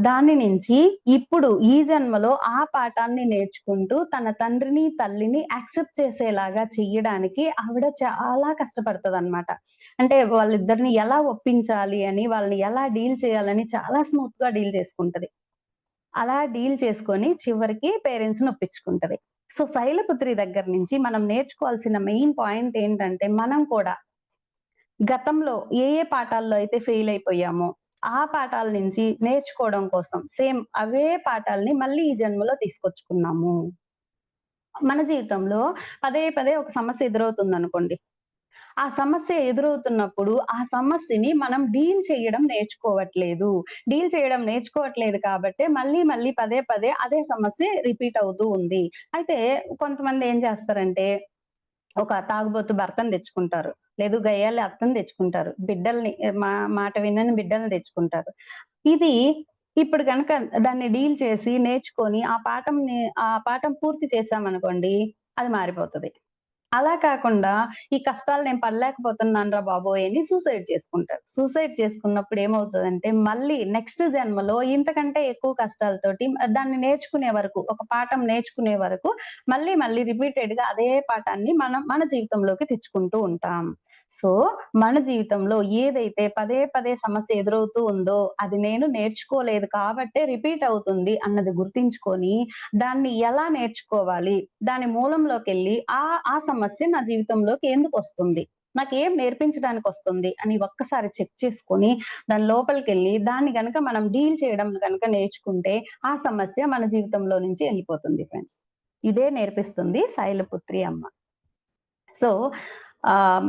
Speaker 1: దాని నుంచి ఇప్పుడు ఈ జన్మలో ఆ పాఠాన్ని నేర్చుకుంటూ తన తండ్రిని, తల్లిని యాక్సెప్ట్ చేసేలాగా చెయ్యడానికి ఆవిడ చాలా కష్టపడతదనమాట. అంటే వాళ్ళిద్దరిని ఎలా ఒప్పించాలి అని, వాళ్ళని ఎలా డీల్ చేయాలని చాలా స్మూత్‌గా డీల్ చేసుకుంటది. అలా డీల్ చేసుకొని చివరికి పేరెంట్స్‌ని ఒప్పించుకుంటది. సో, శైలపుత్రి దగ్గర నుంచి మనం నేర్చుకోవాల్సిన మెయిన్ పాయింట్ ఏంటంటే, మనం కూడా గతంలో ఏ పాఠాల్లో అయితే ఫెయిల్ అయిపోయామో, ఆ పాఠాల నుంచి నేర్చుకోవడం కోసం సేమ్ అవే పాఠాల్ని మళ్ళీ ఈ జన్మలో తీసుకొచ్చుకున్నాము. మన జీవితంలో పదే పదే ఒక సమస్య ఎదురవుతుందనుకోండి. ఆ సమస్య ఎదురవుతున్నప్పుడు, ఆ సమస్యని మనం డీల్ చేయడం నేర్చుకోవట్లేదు. డీల్ చేయడం నేర్చుకోవట్లేదు కాబట్టే మళ్ళీ, మళ్ళీ పదే, పదే అదే సమస్య రిపీట్ అవుతూ ఉంది. అయితే కొంతమంది ఏం చేస్తారంటే, ఒక తాగుబోతు భర్తను తెచ్చుకుంటారు. లేదు గయ్యాళి అత్తని తెచ్చుకుంటారు. బిడ్డల్ని మాట వినని బిడ్డల్ని తెచ్చుకుంటారు. ఇది ఇప్పుడు గనక దాన్ని డీల్ చేసి, నేర్చుకొని ఆ పాఠం పూర్తి చేశామనుకోండి, అది మారిపోతది. అలా కాకుండా, ఈ కష్టాలు నేను పడలేకపోతున్నానురా బాబోయ్! అని సూసైడ్ చేసుకుంటారు. సూసైడ్ చేసుకున్నప్పుడు ఏమవుతదంటే, మళ్ళీ నెక్స్ట్ జన్మలో ఇంతకంటే ఎక్కువ కష్టాలతోటి దాన్ని నేర్చుకునే వరకు, ఒక పాఠం నేర్చుకునే వరకు మళ్ళీ, మళ్ళీ రిపీటెడ్‌గా అదే పాఠాన్ని మనం మన జీవితంలోకి తెచ్చుకుంటూ ఉంటాం. సో, మన జీవితంలో ఏదైతే పదే, పదే సమస్య ఎదురవుతూ ఉందో, అది నేను నేర్చుకోలేదు కాబట్టే రిపీట్ అవుతుంది అన్నది గుర్తించుకొని, దాన్ని ఎలా నేర్చుకోవాలి? దాని మూలంలోకెళ్ళి ఆ సమస్య నా జీవితంలోకి ఎందుకొస్తుంది? నాకేం నేర్పించడానికొస్తుంది అని ఒక్కసారి చెక్ చేసుకొని, దాని లోపలికెళ్ళి దాన్ని గనక మనం డీల్ చేయడం గనక నేర్చుకుంటే, ఆ సమస్య మన జీవితంలో నుంచి ఎళ్ళిపోతుంది ఫ్రెండ్స్. ఇదే నేర్పిస్తుంది శైలపుత్రి అమ్మ. సో, ఆహ్,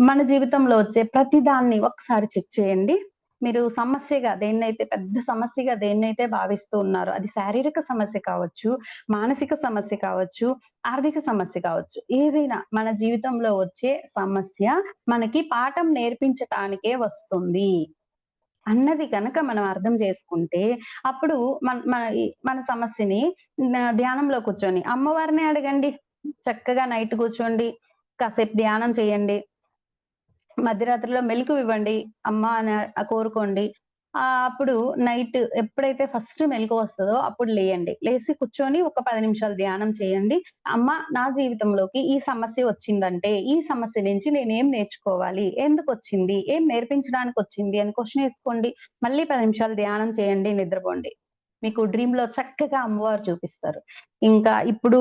Speaker 1: మన జీవితంలో వచ్చే ప్రతి దాన్ని ఒక్కసారి చెక్ చేయండి. మీరు సమస్యగా దేన్నైతే పెద్ద సమస్యగా దేన్నైతే భావిస్తూ ఉన్నారో, అది శారీరక సమస్య కావచ్చు, మానసిక సమస్య కావచ్చు, ఆర్థిక సమస్య కావచ్చు. ఏదైనా మన జీవితంలో వచ్చే సమస్య మనకి పాఠం నేర్పించటానికే వస్తుంది అన్నది గనక మనం అర్థం చేసుకుంటే, అప్పుడు మన సమస్యని ధ్యానంలో కూర్చొని అమ్మవారినే అడగండి. చక్కగా నైట్ కూర్చోండి. కాసేపు ధ్యానం చేయండి. మధ్యరాత్రిలో మెలుకువివ్వండి. అమ్మా అని కోరుకోండి. అప్పుడు నైట్ ఎప్పుడైతే ఫస్ట్ మెలుకువొస్తదో అప్పుడు లేయండి. లేసి కూర్చొని ఒక 10 నిమిషాలు ధ్యానం చేయండి. అమ్మ నా జీవితంలోకి ఈ సమస్య వచ్చిందంటే, ఈ సమస్య నుంచి నేనేం నేర్చుకోవాలి? ఎందుకొచ్చింది? ఏం నేర్పించడానికొచ్చింది? అని క్వెషన్ ఏసుకోండి. మళ్ళీ 10 నిమిషాలు ధ్యానం చేయండి. నిద్రపోండి. మీకు డ్రీమ్‌లో చక్కగా అమ్మవారు చూపిస్తారు. ఇంకా ఇప్పుడు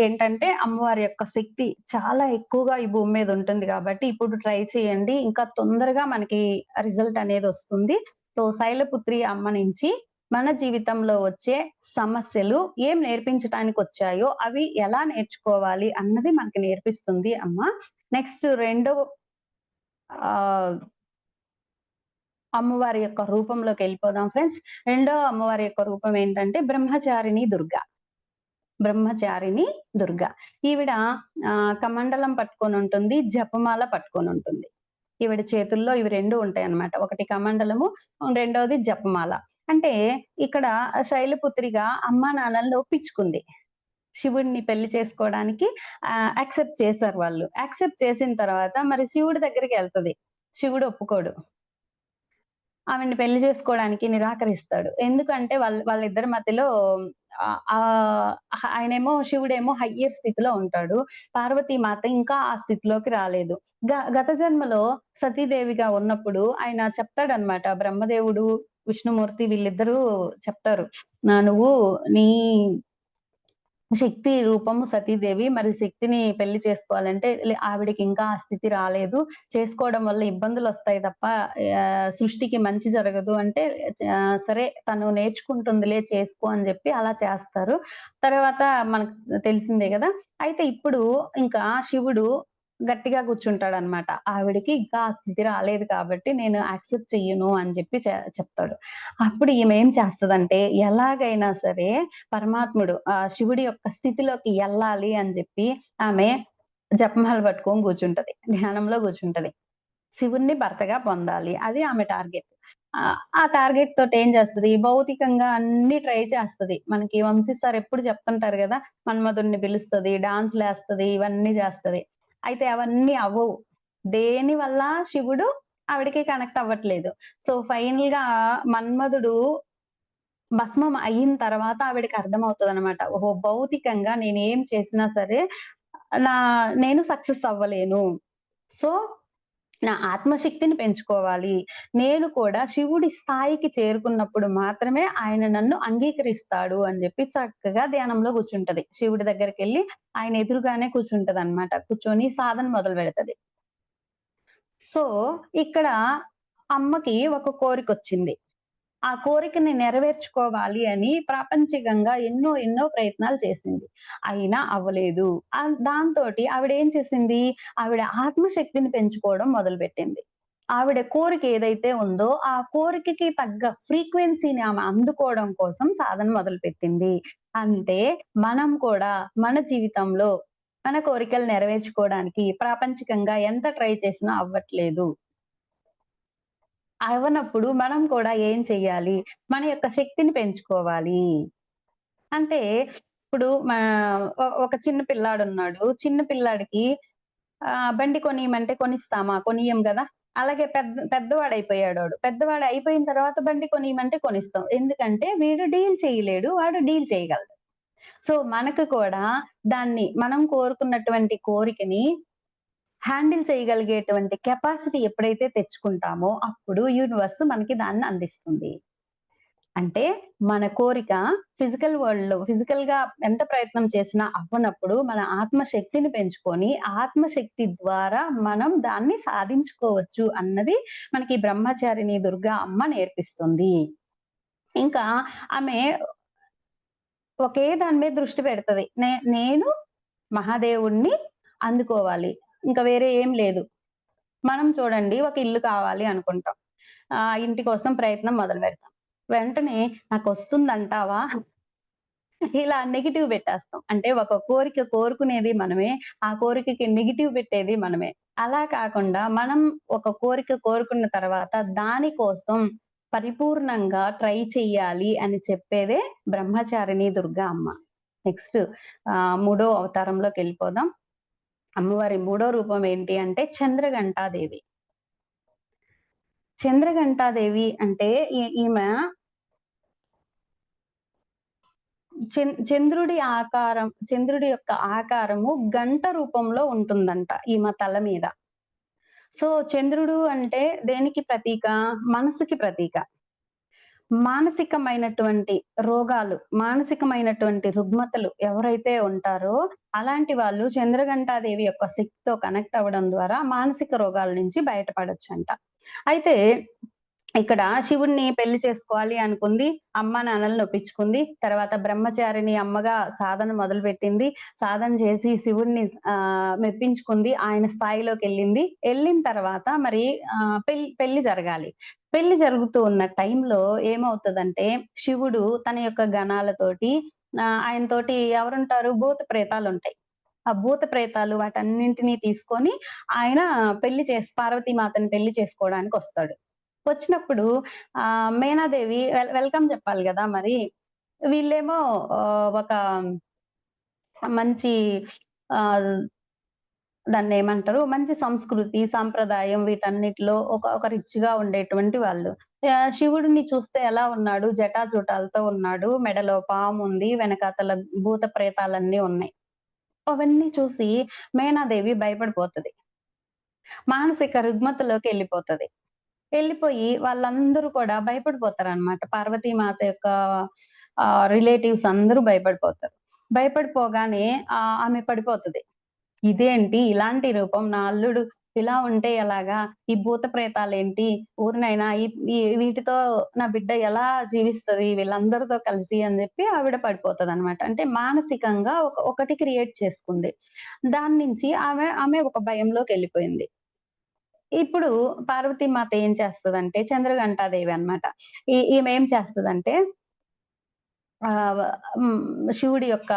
Speaker 1: ఏంటంటే అమ్మవారి యొక్క శక్తి చాలా ఎక్కువగా ఈ భూమి మీద ఉంటుంది గాబట్టి, ఇప్పుడు ట్రై చేయండి. ఇంకా తొందరగా మనకి రిజల్ట్ అనేదొస్తుంది. సో, శైలపుత్రి అమ్మ నుంచి మన జీవితంలో వచ్చే సమస్యలు ఏం నేర్పించటానికొచ్చాయో, అవి ఎలా నేర్చుకోవాలి అన్నది మనకి నేర్పిస్తుంది అమ్మ. నెక్స్ట్ రెండో ఆహ్, అమ్మవారి యొక్క రూపంలోకెళ్ళిపోదాం ఫ్రెండ్స్. రెండో అమ్మవారి యొక్క రూపం ఏంటంటే బ్రహ్మచారిణి దుర్గ. బ్రహ్మచారిణి దుర్గ. ఈవిడ కమండలం పట్టుకొనుంటుంది. జపమాల పట్టుకొనుంటుంది. ఈవిడ చేతుల్లో ఇవి 2 ఉంటాయన్నమాట. ఒకటి కమండలము, రెండోది జపమాల. అంటే ఇక్కడ శైలపుత్రిగా అమ్మానాన్నలని ఒప్పించుకుంది. శివుడిని పెళ్లి చేసుకోవడానికి యాక్సెప్ట్ చేసారు వాళ్ళు. యాక్సెప్ట్ చేసిన తర్వాత మరి శివుడి దగ్గరికెళ్తది. శివుడు ఒప్పుకోడు. ఆమెని పెళ్లి చేసుకోవడానికి నిరాకరిస్తాడు. ఎందుకంటే వాళ్ళిద్దరి మధ్యలో ఆయనేమో శివుడేమో హయ్యర్ స్థితిలో ఉంటాడు. పార్వతీమాత ఇంకా ఆ స్థితిలోకి రాలేదు. గత జన్మలో సతీదేవిగా ఉన్నప్పుడు ఆయన చెప్తాడన్నమాట. బ్రహ్మదేవుడు, విష్ణుమూర్తి వీళ్ళిద్దరూ చెప్తారు. నువ్వు నీ శక్తి రూపము సతీదేవి. మరి శక్తిని పెళ్లి చేసుకోవాలంటే ఆవిడకి ఇంకా ఆ స్థితి రాలేదు. చేసుకోవడం వల్ల ఇబ్బందులొస్తాయి తప్ప సృష్టికి మంచి జరగదు అంటే సరే తను నేర్చుకుంటుందిలే చేసుకో అని జెప్పి అలా చేస్తారు. తర్వాత మనకు తెలిసిందే గదా! అయితే ఇప్పుడు ఇంకా శివుడు గట్టిగా కూర్చుంటాడనమాట. ఆవిడకి ఇంకా ఆ స్థితి రాలేదు కాబట్టి నేను యాక్సెప్ట్ చెయ్యను అని జెప్పి చెప్తాడు. అప్పుడు ఈమె ఏం చేస్తదంటే ఎలాగైనా సరే పరమాత్ముడు శివుడి యొక్క స్థితిలోకి ఎళ్ళాలి అని జెప్పి ఆమె జపమాల పట్టుకొని కూర్చుంటది. ధ్యానంలో కూర్చుంటది. శివుడిని భర్తగా పొందాలి. అది ఆమె టార్గెట్. ఆ టార్గెట్ తోటి ఏం చేస్తది, భౌతికంగా అన్ని ట్రై చేస్తది. మనకి వంశీ సార్ ఎప్పుడు చెప్తుంటారు గదా! మన్మధుడిని పిలుస్తది, డాన్స్‌లేస్తది, ఇవన్నీ చేస్తది. అయితే అవన్నీ అవ్వవు. దేని వల్ల శివుడు ఆవిడకి కనెక్ట్ అవ్వట్లేదు. సో, ఫైనల్‌గా మన్మధుడు భస్మం అయిన తర్వాత ఆవిడకి అర్థమవుతదనమాట. ఓహో! భౌతికంగా నేనేం చేసినా సరే నా నేను సక్సెస్ అవ్వలేను. సో, నా ఆత్మశక్తిని పెంచుకోవాలి. నేను కూడా శివుడి స్థాయికి చేరుకున్నప్పుడు మాత్రమే ఆయన నన్ను అంగీకరిస్తాడు అని జెప్పి చక్కగా ధ్యానంలో కూర్చుంటది. శివుడి దగ్గరికెళ్ళి ఆయన ఎదురుగానే కూర్చుంటదనమాట. కూర్చొని సాధన మొదలుపెడతది. సో, ఇక్కడ అమ్మకి ఒక కోరికొచ్చింది. ఆ కోరికని నెరవేర్చుకోవాలి అని ప్రాపంచికంగా ఎన్నో ఎన్నో ప్రయత్నాలు చేసింది. అయినా అవ్వలేదు. దాంతోటి ఆవిడేం చేసింది? ఆవిడ ఆత్మశక్తిని పెంచుకోవడం మొదలుపెట్టింది. ఆవిడ కోరిక ఏదైతే ఉందో, ఆ కోరికకి తగ్గ ఫ్రీక్వెన్సీని ఆమె అందుకోవడం కోసం సాధన మొదలుపెట్టింది. అంటే మనం కూడా మన జీవితంలో మన కోరికలు నెరవేర్చుకోవడానికి ప్రాపంచికంగా ఎంత ట్రై చేసినా అవ్వట్లేదు. అవ్వనప్పుడు మనం కూడా ఏం చెయ్యాలి? మన యొక్క శక్తిని పెంచుకోవాలి. అంటే ఇప్పుడు ఒక చిన్న పిల్లాడున్నాడు. చిన్న పిల్లాడికి బండి కొనియమంటే కొనిస్తామా? కొనియ్యం గదా! అలాగే పెద్దవాడయిపోయాడోడు. పెద్దవాడు అయిపోయిన తర్వాత బండి కొనియమంటే కొనిస్తాం. ఎందుకంటే వీడు డీల్ చేయలేడు. వాడు డీల్ చేయగలడు. సో, మనకు కూడా మనం కోరుకున్నటువంటి కోరికని హ్యాండిల్ చేయగలిగేటువంటి కెపాసిటీ ఎప్పుడైతే తెచ్చుకుంటామో, అప్పుడు యూనివర్స్ మనకి దాన్ని అందిస్తుంది. అంటే మన కోరిక ఫిజికల్‌గా ఎంత ప్రయత్నం చేసినా అవ్వనప్పుడు మన ఆత్మశక్తిని పెంచుకొని, ఆత్మశక్తి ద్వారా మనం దాన్ని సాధించుకోవచ్చు అన్నది మనకి బ్రహ్మచారిణి దుర్గా అమ్మ నేర్పిస్తుంది. ఇంకా ఆమె ఒకే దాని మీద దృష్టి పెడతది. నేను మహాదేవుడిని అందుకోవాలి. ఇంక వేరే ఏం లేదు. మనం చూడండి ఒక ఇల్లు కావాలి అనుకుంటాం. ఇంటి కోసం ప్రయత్నం మొదలుపెడతాం. వెంటనే నాకొస్తుందంటావా? ఇలా నెగెటివ్ పెట్టేస్తాం. అంటే ఒక కోరిక కోరుకునేది మనమే. ఆ కోరికకి నెగెటివ్ పెట్టేది మనమే. అలా కాకుండా మనం ఒక కోరిక కోరుకున్న తర్వాత దాని కోసం పరిపూర్ణంగా ట్రై చెయ్యాలి అని చెప్పేదే బ్రహ్మచారిణి దుర్గా అమ్మ. నెక్స్ట్ మూడో అవతారంలోకెళ్ళిపోదాం. అమ్మవారి మూడో రూపం ఏంటి అంటే చంద్రఘంటాదేవి. చంద్రఘంటాదేవి అంటే ఈమె చంద్రుడి యొక్క ఆకారము గంట రూపంలో ఉంటుందంట ఈమె తల మీద. సో, చంద్రుడు అంటే దేనికి ప్రతీక? మనసుకి ప్రతీక. మానసికమైనటువంటి రోగాలు, మానసికమైనటువంటి రుగ్మతలు ఎవరైతే ఉంటారో, అలాంటి వాళ్ళు చంద్రఘంటాదేవి యొక్క శక్తితో కనెక్ట్ అవ్వడం ద్వారా మానసిక రోగాల నుంచి బయటపడొచ్చంట. అయితే ఇక్కడ శివుడిని పెళ్లి చేసుకోవాలి అనుకుంది. అమ్మానాన్నలని ఒప్పించుకుంది. తర్వాత బ్రహ్మచారిణి అమ్మగా సాధన మొదలుపెట్టింది. సాధన చేసి శివుడిని మెప్పించుకుంది. ఆయన స్థాయిలోకెళ్ళింది. ఎళ్ళిన తర్వాత మరి పెళ్లి జరగాలి. పెళ్లి జరుగుతూ ఉన్న టైంలో ఏమవుతదంటే, శివుడు తన యొక్క గణాలతోటి ఆయనతోటి ఎవరుంటారు? భూత ప్రేతాలుంటాయి. ఆ భూత ప్రేతాలు వాటన్నింటిని తీసుకొని ఆయన పార్వతీమాతని పెళ్లి చేసుకోవడానికొస్తాడు. వచ్చినప్పుడు మేనాదేవి వెల్కమ్ చెప్పాలి గదా! మరి. వీళ్ళేమో ఒక మంచి ఆహ్, దాన్నేమంటారు? మంచి సంస్కృతి, సాంప్రదాయం వీటన్నిటిలో ఒక రిచ్‌గా ఉండేటువంటి వాళ్ళు. శివుడిని చూస్తే ఎలా ఉన్నాడు? జటాజూటాలతో ఉన్నాడు. మెడలో పాముంది. వెనకాతల భూత ప్రేతాలన్నీ ఉన్నాయి. అవన్నీ చూసి మేనాదేవి భయపడిపోతది. మానసిక రుగ్మతలోకెళ్ళిపోతది. ఎళ్ళిపోయి వాళ్ళందరూ కూడా భయపడిపోతారనమాట. పార్వతీమాత యొక్క రిలేటివ్స్ అందరూ భయపడిపోతారు. భయపడిపోగానే ఆమె పడిపోతది. ఇదేంటి ఇలాంటి రూపం నా అల్లుడు ఇలా ఉంటే ఎలాగా? ఈ భూత ప్రేతాలేంటి? ఊరినైనా ఈ ఈ వీటితో నా బిడ్డ ఎలా జీవిస్తది వీళ్ళందరితో కలిసి అని జెప్పి ఆవిడ పడిపోతదనమాట. అంటే మానసికంగా ఒకటి క్రియేట్ చేసుకుంది. దాని నుంచి ఆమె ఒక భయంలోకెళ్ళిపోయింది. ఇప్పుడు పార్వతీమాత ఏం చేస్తదంటే చంద్రఘంటాదేవి అన్నమాట. ఈమె ఏం చేస్తదంటే ఆహ్, శివుడి యొక్క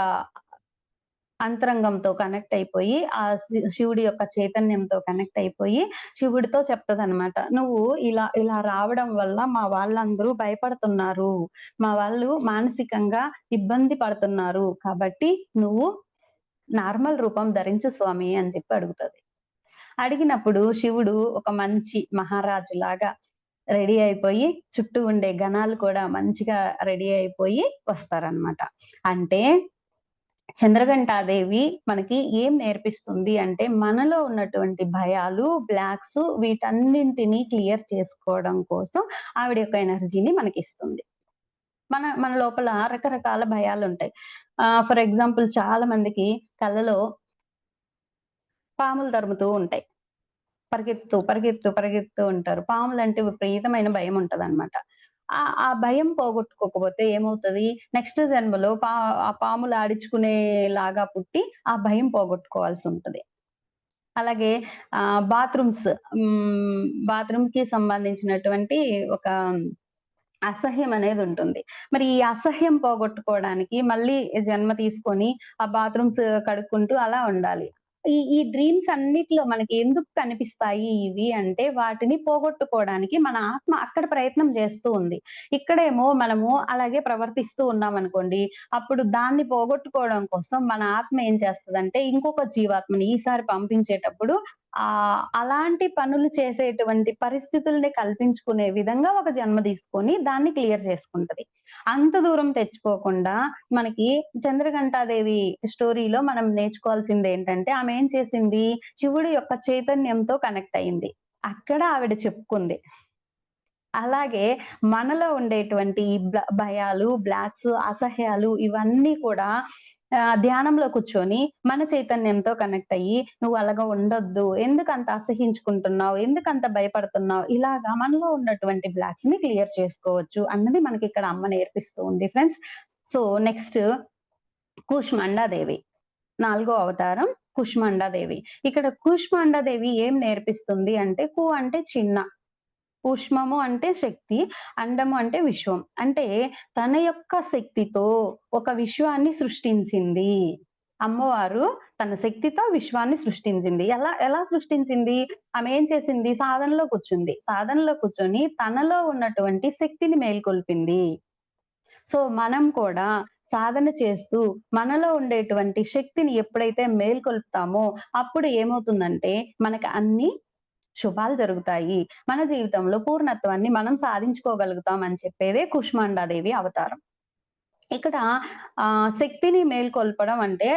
Speaker 1: అంతరంగంతో కనెక్ట్ అయిపోయి, ఆ శివుడి యొక్క చైతన్యంతో కనెక్ట్ అయిపోయి, శివుడితో చెప్తదనమాట. "నువ్వు ఇలా రావడం వల్ల మా వాళ్ళందరూ భయపడుతున్నారు. మా వాళ్ళు మానసికంగా ఇబ్బంది పడుతున్నారు. కాబట్టి నువ్వు నార్మల్ రూపం ధరించు స్వామి" అని చెప్పి అడుగుతది. అడిగినప్పుడు శివుడు ఒక మంచి మహారాజులాగా రెడీ అయిపోయి, చుట్టూ ఉండే గణాలు కూడా మంచిగా రెడీ అయిపోయి వస్తారనమాట. అంటే చంద్రఘంటాదేవి మనకి ఏం నేర్పిస్తుంది అంటే, మనలో ఉన్నటువంటి భయాలు, బ్లాక్స్ వీటన్నింటిని క్లియర్ చేసుకోవడం కోసం ఆవిడ యొక్క ఎనర్జీని మనకిస్తుంది. మన లోపల రకరకాల భయాలుంటాయి. ఫర్ ఎగ్జాంపుల్ చాలా మందికి కలలో పాములు తరుముతూ ఉంటాయి. పరిగెడుతూ ఉంటారు. పాములంటే విపరీతమైన భయముంటదనమాట. ఆ భయం పోగొట్టుకోకపోతే ఏమవుతది? నెక్స్ట్ జన్మలో ఆ పాములు ఆడించుకునేలాగా పుట్టి, ఆ భయం పోగొట్టుకోవాల్సుంటది. అలాగే బాత్రూమ్స్ బాత్రూమ్‌కి సంబంధించినటువంటి ఒక అసహ్యం అనేదుంటుంది. మరి ఈ అసహ్యం పోగొట్టుకోవడానికి మళ్ళీ జన్మ తీసుకొని, ఆ బాత్రూమ్స్ కడుక్కుంటూ అలా ఉండాలి. ఈ డ్రీమ్స్ అన్నిట్లో మనకి ఎందుకు కనిపిస్తాయి ఇవి అంటే, వాటిని పోగొట్టుకోవడానికి మన ఆత్మ అక్కడ ప్రయత్నం చేస్తూ ఉంది. ఇక్కడేమో మనము అలాగే ప్రవర్తిస్తూ ఉన్నామనుకోండి, అప్పుడు దాన్ని పోగొట్టుకోవడం కోసం మన ఆత్మ ఏం చేస్తదంటే, ఇంకొక జీవాత్మని ఈసారి పంపించేటప్పుడు అలాంటి పనులు చేసేటువంటి పరిస్థితుల్ని కల్పించుకునే విధంగా ఒక జన్మ తీసుకొని దాన్ని క్లియర్ చేసుకుంటది. అంత దూరం తెచ్చుకోకుండా మనకి చంద్రఘంటాదేవి స్టోరీలో మనం నేర్చుకోవాల్సిందేంటంటే ఆమె ఏం చేసింది? శివుడి యొక్క చైతన్యంతో కనెక్ట్ అయింది. అక్కడ ఆవిడ చెప్పుకుంది. అలాగే మనలో ఉండేటువంటి ఈ భయాలు, బ్లాక్స్, అసహ్యాలు ఇవన్నీ కూడా ధ్యానంలో కూర్చొని మన చైతన్యంతో కనెక్ట్ అయ్యి, "నువ్వు అలాగా ఉండొద్దు. ఎందుకంత అసహించుకుంటున్నావు? ఎందుకంత భయపడుతున్నావు?" ఇలాగా మనలో ఉన్నటువంటి బ్లాక్స్‌ని క్లియర్ చేసుకోవచ్చు అన్నది మనకిక్కడ అమ్మ నేర్పిస్తూ ఉంది ఫ్రెండ్స్. So, next Kushmanda Devi. నాలుగో అవతారం కుష్మాండాదేవి. ఇక్కడ కూష్మాండాదేవి ఏం నేర్పిస్తుంది అంటే, కు అంటే చిన్న, ఉష్మము అంటే శక్తి, అండము అంటే విశ్వం. అంటే తన యొక్క శక్తితో ఒక విశ్వాన్ని సృష్టించింది. అమ్మవారు తన శక్తితో విశ్వాన్ని సృష్టించింది. ఎలా సృష్టించింది? ఆమె ఏం చేసింది? సాధనలో కూర్చుంది. సాధనలో కూర్చొని తనలో ఉన్నటువంటి శక్తిని మేల్కొల్పింది. సో, మనం కూడా సాధన చేస్తూ మనలో ఉండేటువంటి శక్తిని ఎప్పుడైతే మేల్కొల్పుతామో అప్పుడు ఏమవుతుందంటే మనకు అన్ని శుభాలు జరుగుతాయి. మన జీవితంలో పూర్ణత్వాన్ని మనం సాధించుకోగలుగుతాం అని చెప్పేదే కుష్మాండాదేవి అవతారం. ఇక్కడ శక్తిని మేల్కొల్పడం అంటే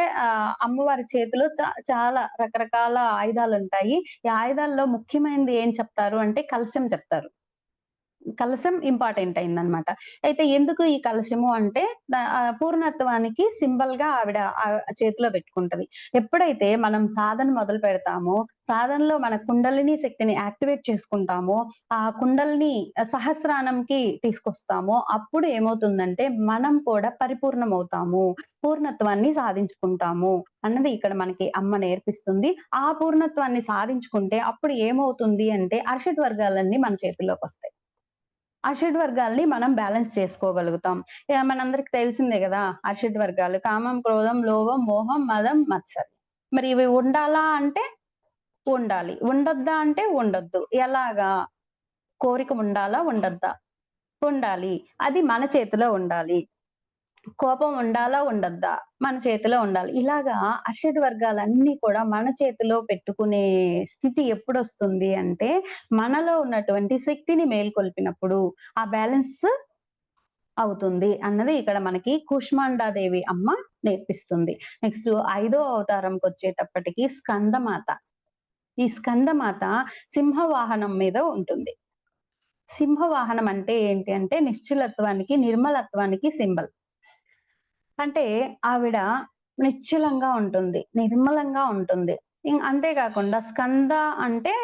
Speaker 1: అమ్మవారి చేతిలో చాలా రకరకాల ఆయుధాలుంటాయి. ఈ ఆయుధాల్లో ముఖ్యమైనది ఏం చెప్తారు అంటే కలశం చెప్తారు. కలశం ఇంపార్టెంట్ అయిందనమాట. అయితే ఎందుకు ఈ కలశము అంటే పూర్ణత్వానికి సింబల్‌గా ఆవిడ చేతిలో పెట్టుకుంటది. ఎప్పుడైతే మనం సాధన మొదలు పెడతామో, సాధనలో మన కుండలిని శక్తిని యాక్టివేట్ చేసుకుంటామో, ఆ కుండలిని సహస్రానంకి తీసుకొస్తామో, అప్పుడు ఏమవుతుందంటే మనం కూడా పరిపూర్ణమవుతాము. పూర్ణత్వాన్ని సాధించుకుంటాము అన్నది ఇక్కడ మనకి అమ్మ నేర్పిస్తుంది. ఆ పూర్ణత్వాన్ని సాధించుకుంటే అప్పుడు ఏమవుతుంది అంటే అరిషడ్ వర్గాలన్నీ మన చేతుల్లోకొస్తాయి. ఆ షడ్వర్గాల్ని మనం బ్యాలెన్స్ చేసుకోగలుగుతాం. మనందరికి తెలిసిందే గదా! ఆ షడ్వర్గాలు కామం, క్రోధం, లోభం, మోహం, మదం, మత్సరం. మరి ఇవి ఉండాలా అంటే ఉండాలి. ఉండొద్దా అంటే ఉండొద్దు. ఎలాగా? కోరిక ఉండాలా? ఉండొద్దా? ఉండాలి. అది మన చేతిలో ఉండాలి. కోపం ఉండాలా? ఉండొద్దా? మన చేతిలో ఉండాలి. ఇలాగా అషడ్ వర్గాలన్నీ కూడా మన చేతిలో పెట్టుకునే స్థితి ఎప్పుడొస్తుంది అంటే, మనలో ఉన్నటువంటి శక్తిని మేల్కొల్పినప్పుడు. ఆ బ్యాలెన్స్ అవుతుంది అన్నది ఇక్కడ మనకి కూష్మాండాదేవి అమ్మ నేర్పిస్తుంది. నెక్స్ట్ ఐదో అవతారంకొచ్చేటప్పటికి స్కందమాత. ఈ స్కందమాత సింహ వాహనం మీద ఉంటుంది. సింహ వాహనం అంటే ఏంటి అంటే నిశ్చలత్వానికి, నిర్మలత్వానికి సింబల్. అంటే ఆవిడ నిశ్చలంగా ఉంటుంది. నిర్మలంగా ఉంటుంది. అంతే కాకుండా స్కంద అంటే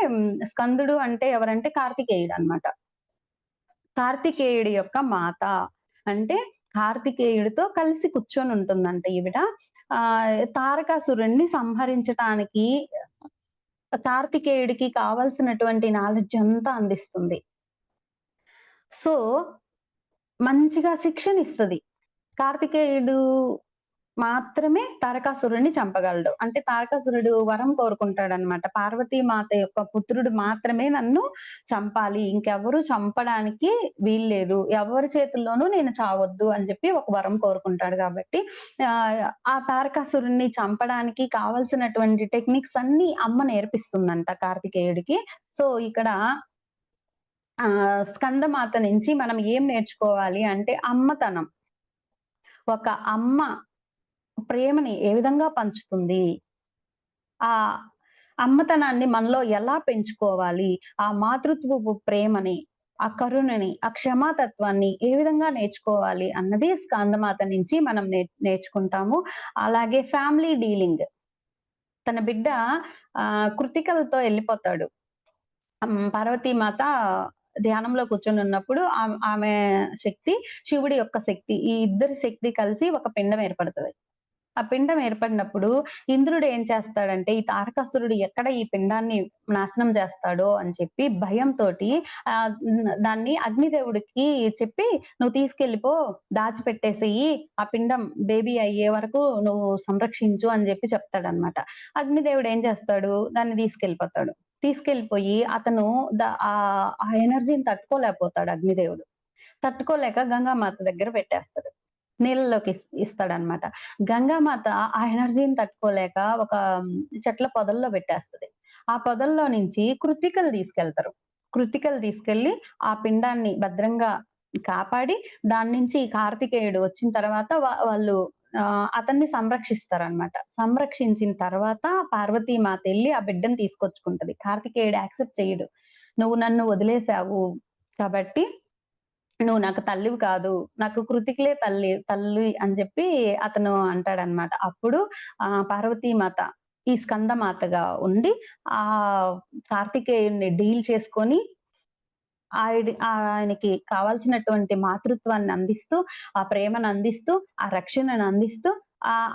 Speaker 1: స్కందుడు అంటే ఎవరంటే కార్తికేయుడనమాట. కార్తికేయుడి యొక్క మాత. అంటే కార్తికేయుడితో కలిసి కూర్చొనుంటుందంట ఈవిడ. తారకాసురుడిని సంహరించటానికి కార్తికేయుడికి కావాల్సినటువంటి నాలెడ్జ్ అంతా అందిస్తుంది. సో, మంచిగా శిక్షనిస్తది. కార్తికేయుడు మాత్రమే తారకాసురుడిని చంపగలడు. అంటే తారకాసురుడు వరం కోరుకుంటాడనమాట. పార్వతీమాత యొక్క పుత్రుడు మాత్రమే నన్ను చంపాలి. ఇంకెవ్వరు చంపడానికి వీల్లేదు. ఎవరి చేతుల్లోనూ నేను చావొద్దు అని చెప్పి ఒక వరం కోరుకుంటాడు గాబట్టి, ఆ తారకాసురుడిని చంపడానికి కావాల్సినటువంటి టెక్నిక్స్ అన్నీ అమ్మ నేర్పిస్తుందంట కార్తికేయుడికి. సో, ఇక్కడ స్కందమాత నుంచి మనం ఏం నేర్చుకోవాలి అంటే అమ్మతనం. ఒక అమ్మ ప్రేమని ఏ విధంగా పంచుతుంది? ఆ అమ్మతనాన్ని మనలో ఎలా పెంచుకోవాలి? ఆ మాతృత్వపు ప్రేమని, ఆ కరుణని, ఆ క్షమాతత్వాన్ని ఏ విధంగా నేర్చుకోవాలి అన్నది స్కందమాత నుంచి మనం నేర్చుకుంటాము. అలాగే ఫ్యామిలీ డీలింగ్. తన బిడ్డ కృతికలతో ఎళ్ళిపోతాడు. పార్వతీమాత ధ్యానంలో కూర్చొనున్నప్పుడు ఆమె శక్తి, శివుడి యొక్క శక్తి ఈ ఇద్దరి శక్తి కలిసి ఒక పిండం ఏర్పడతది. ఆ పిండం ఏర్పడినప్పుడు ఇంద్రుడు ఏం చేస్తాడంటే, ఈ తారకాసురుడు ఎక్కడ ఈ పిండాన్ని నాశనం చేస్తాడో అని చెప్పి భయంతోటి దాన్ని అగ్నిదేవుడికి చెప్పి, "నువ్వు తీసుకెళ్ళిపో, దాచిపెట్టేసేయి. ఆ పిండం బేబీ అయ్యే వరకు నువ్వు సంరక్షించు" అని చెప్పి చెప్తాడనమాట. అగ్నిదేవుడు ఏం చేస్తాడు, దాన్ని తీసుకెళ్ళిపోతాడు. తీసుకెళ్ళిపోయి అతను ఆ ఎనర్జీని తట్టుకోలేకపోతాడు అగ్నిదేవుడు. తట్టుకోలేక గంగామాత దగ్గర పెట్టేస్తాడు. నీళ్ళలోకి ఇస్తాడనమాట. గంగామాత ఆ ఎనర్జీని తట్టుకోలేక ఒక చెట్ల పొదల్లో పెట్టేస్తది. ఆ పొదల్లో నుంచి కృత్తికలు తీసుకెళ్తారు. కృత్తికలు తీసుకెళ్ళి ఆ పిండాన్ని భద్రంగా కాపాడి దాని నుంచి కార్తికేయుడు వచ్చిన తర్వాత వాళ్ళు అతన్ని సంరక్షిస్తారనమాట. సంరక్షించిన తర్వాత పార్వతీమాత ఎళ్లి ఆ బిడ్డని తీసుకొచ్చుకుంటది. కార్తికేయుడు యాక్సెప్ట్ చెయ్యడు. "నువ్వు నన్ను వదిలేసావు. కాబట్టి నువ్వు నాకు తల్లివి కాదు. నాకు కృతికలే తల్లి అని చెప్పి అతను అంటాడనమాట. అప్పుడు పార్వతీమాత ఈ స్కందమాతగా ఉండి కార్తికేయుడిని డీల్ చేసుకొని ఆయనకి కావాల్సినటువంటి మాతృత్వాన్ని అందిస్తూ, ఆ ప్రేమను అందిస్తూ, ఆ రక్షణను అందిస్తూ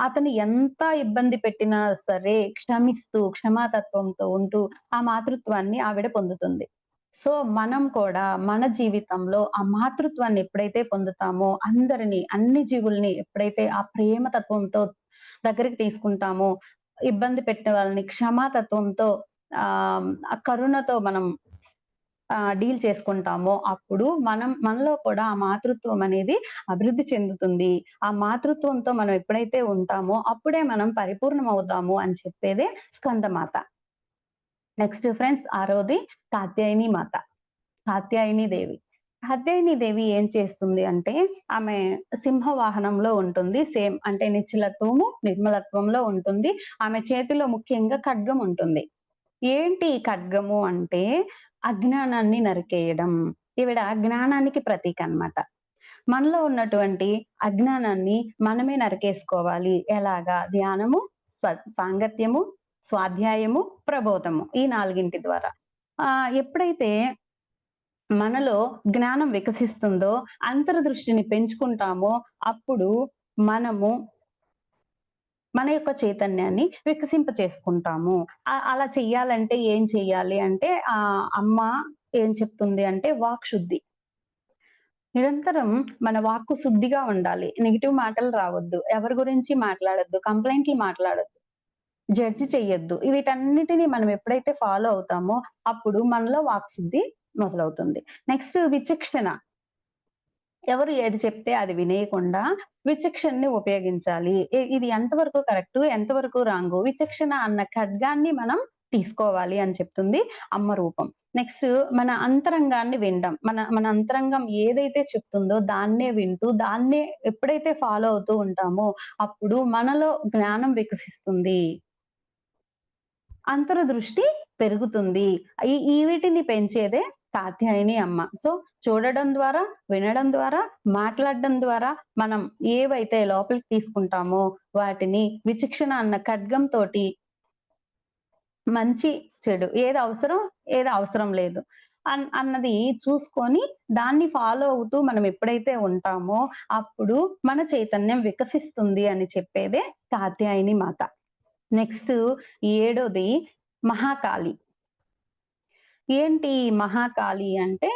Speaker 1: అతను ఎంత ఇబ్బంది పెట్టినా సరే క్షమిస్తూ, క్షమాతత్వంతో ఉంటూ ఆ మాతృత్వాన్ని ఆవిడ పొందుతుంది. సో, మనం కూడా మన జీవితంలో ఆ మాతృత్వాన్ని ఎప్పుడైతే పొందుతామో, అందరిని, అన్ని జీవుల్ని ఎప్పుడైతే ఆ ప్రేమ తత్వంతో దగ్గరికి తీసుకుంటామో, ఇబ్బంది పెట్టిన వాళ్ళని క్షమాతత్వంతో ఆ కరుణతో మనం డీల్ చేసుకుంటామో, అప్పుడు మనలో కూడా ఆ మాతృత్వం అనేది అభివృద్ధి చెందుతుంది. ఆ మాతృత్వంతో మనం ఎప్పుడైతే ఉంటామో, అప్పుడే మనం పరిపూర్ణమవుతాము అని చెప్పేదే స్కందమాత. నెక్స్ట్ ఫ్రెండ్స్ ఆరోది కాత్యాయని మాత. కాత్యాయని దేవి. కాత్యాయని దేవి ఏం చేస్తుంది అంటే, ఆమె సింహ వాహనంలో ఉంటుంది. సేమ్ అంటే నిశ్చలత్వము, నిర్మలత్వంలో ఉంటుంది. ఆమె చేతిలో ముఖ్యంగా ఖడ్గం ఉంటుంది. ఏంటి ఈ ఖడ్గము అంటే, అజ్ఞానాన్ని నరికేయడం. ఈవిడ జ్ఞానానికి ప్రతీకనమాట. మనలో ఉన్నటువంటి అజ్ఞానాన్ని మనమే నరికేసుకోవాలి. ఎలాగా? ధ్యానము, సాంగత్యము, స్వాధ్యాయము, ప్రబోధము. ఈ 4 ద్వారా. ఎప్పుడైతే మనలో జ్ఞానం వికసిస్తుందో, అంతర్దృష్టిని పెంచుకుంటామో, అప్పుడు మనము మన యొక్క చైతన్యాన్ని వికసింపచేసుకుంటాము. అలా చెయ్యాలంటే ఏం చెయ్యాలి అంటే అమ్మ ఏం చెప్తుంది అంటే వాక్ శుద్ధి. నిరంతరం మన వాక్కు శుద్ధిగా ఉండాలి. నెగెటివ్ మాటలు రావద్దు. ఎవరి గురించి మాట్లాడొద్దు. కంప్లెయింట్లు మాట్లాడొద్దు. జడ్జ్ చెయ్యొద్దు. వీటన్నిటిని మనం ఎప్పుడైతే ఫాలో అవుతామో అప్పుడు మనలో వాక్ శుద్ధి మొదలవుతుంది. నెక్స్ట్ విచక్షణ. ఎవరు ఏది చెప్తే అది వినేయకుండా విచక్షణని ఉపయోగించాలి. ఇది ఎంతవరకు కరెక్టు, ఎంతవరకు రాంగు. విచక్షణ అన్న ఖడ్గాన్ని మనం తీసుకోవాలి అని చెప్తుంది అమ్మ రూపం. నెక్స్ట్ మన అంతరంగాన్ని వినడం. మన అంతరంగం ఏదైతే చెప్తుందో దాన్నే వింటూ, దాన్నే ఎప్పుడైతే ఫాలో అవుతూ ఉంటామో అప్పుడు మనలో జ్ఞానం వికసిస్తుంది. అంతర్దృష్టి పెరుగుతుంది. ఈ వీటిని పెంచేదే కాత్యాయని అమ్మ. సో, చూడడం ద్వారా, వినడం ద్వారా, మాట్లాడడం ద్వారా మనం ఏవైతే లోపలికి తీసుకుంటామో వాటిని విచక్షణ అన్న ఖడ్గంతోటి మంచి, చెడు ఏది అవసరం, ఏది అవసరం లేదు అన్నది చూసుకొని దాన్ని ఫాలో అవుతూ మనం ఎప్పుడైతే ఉంటామో అప్పుడు మన చైతన్యం వికసిస్తుంది అని చెప్పేదే కాత్యాయని మాత. నెక్స్ట్ ఏడోది మహాకాళి. ఏంటి మహాకాళి అంటే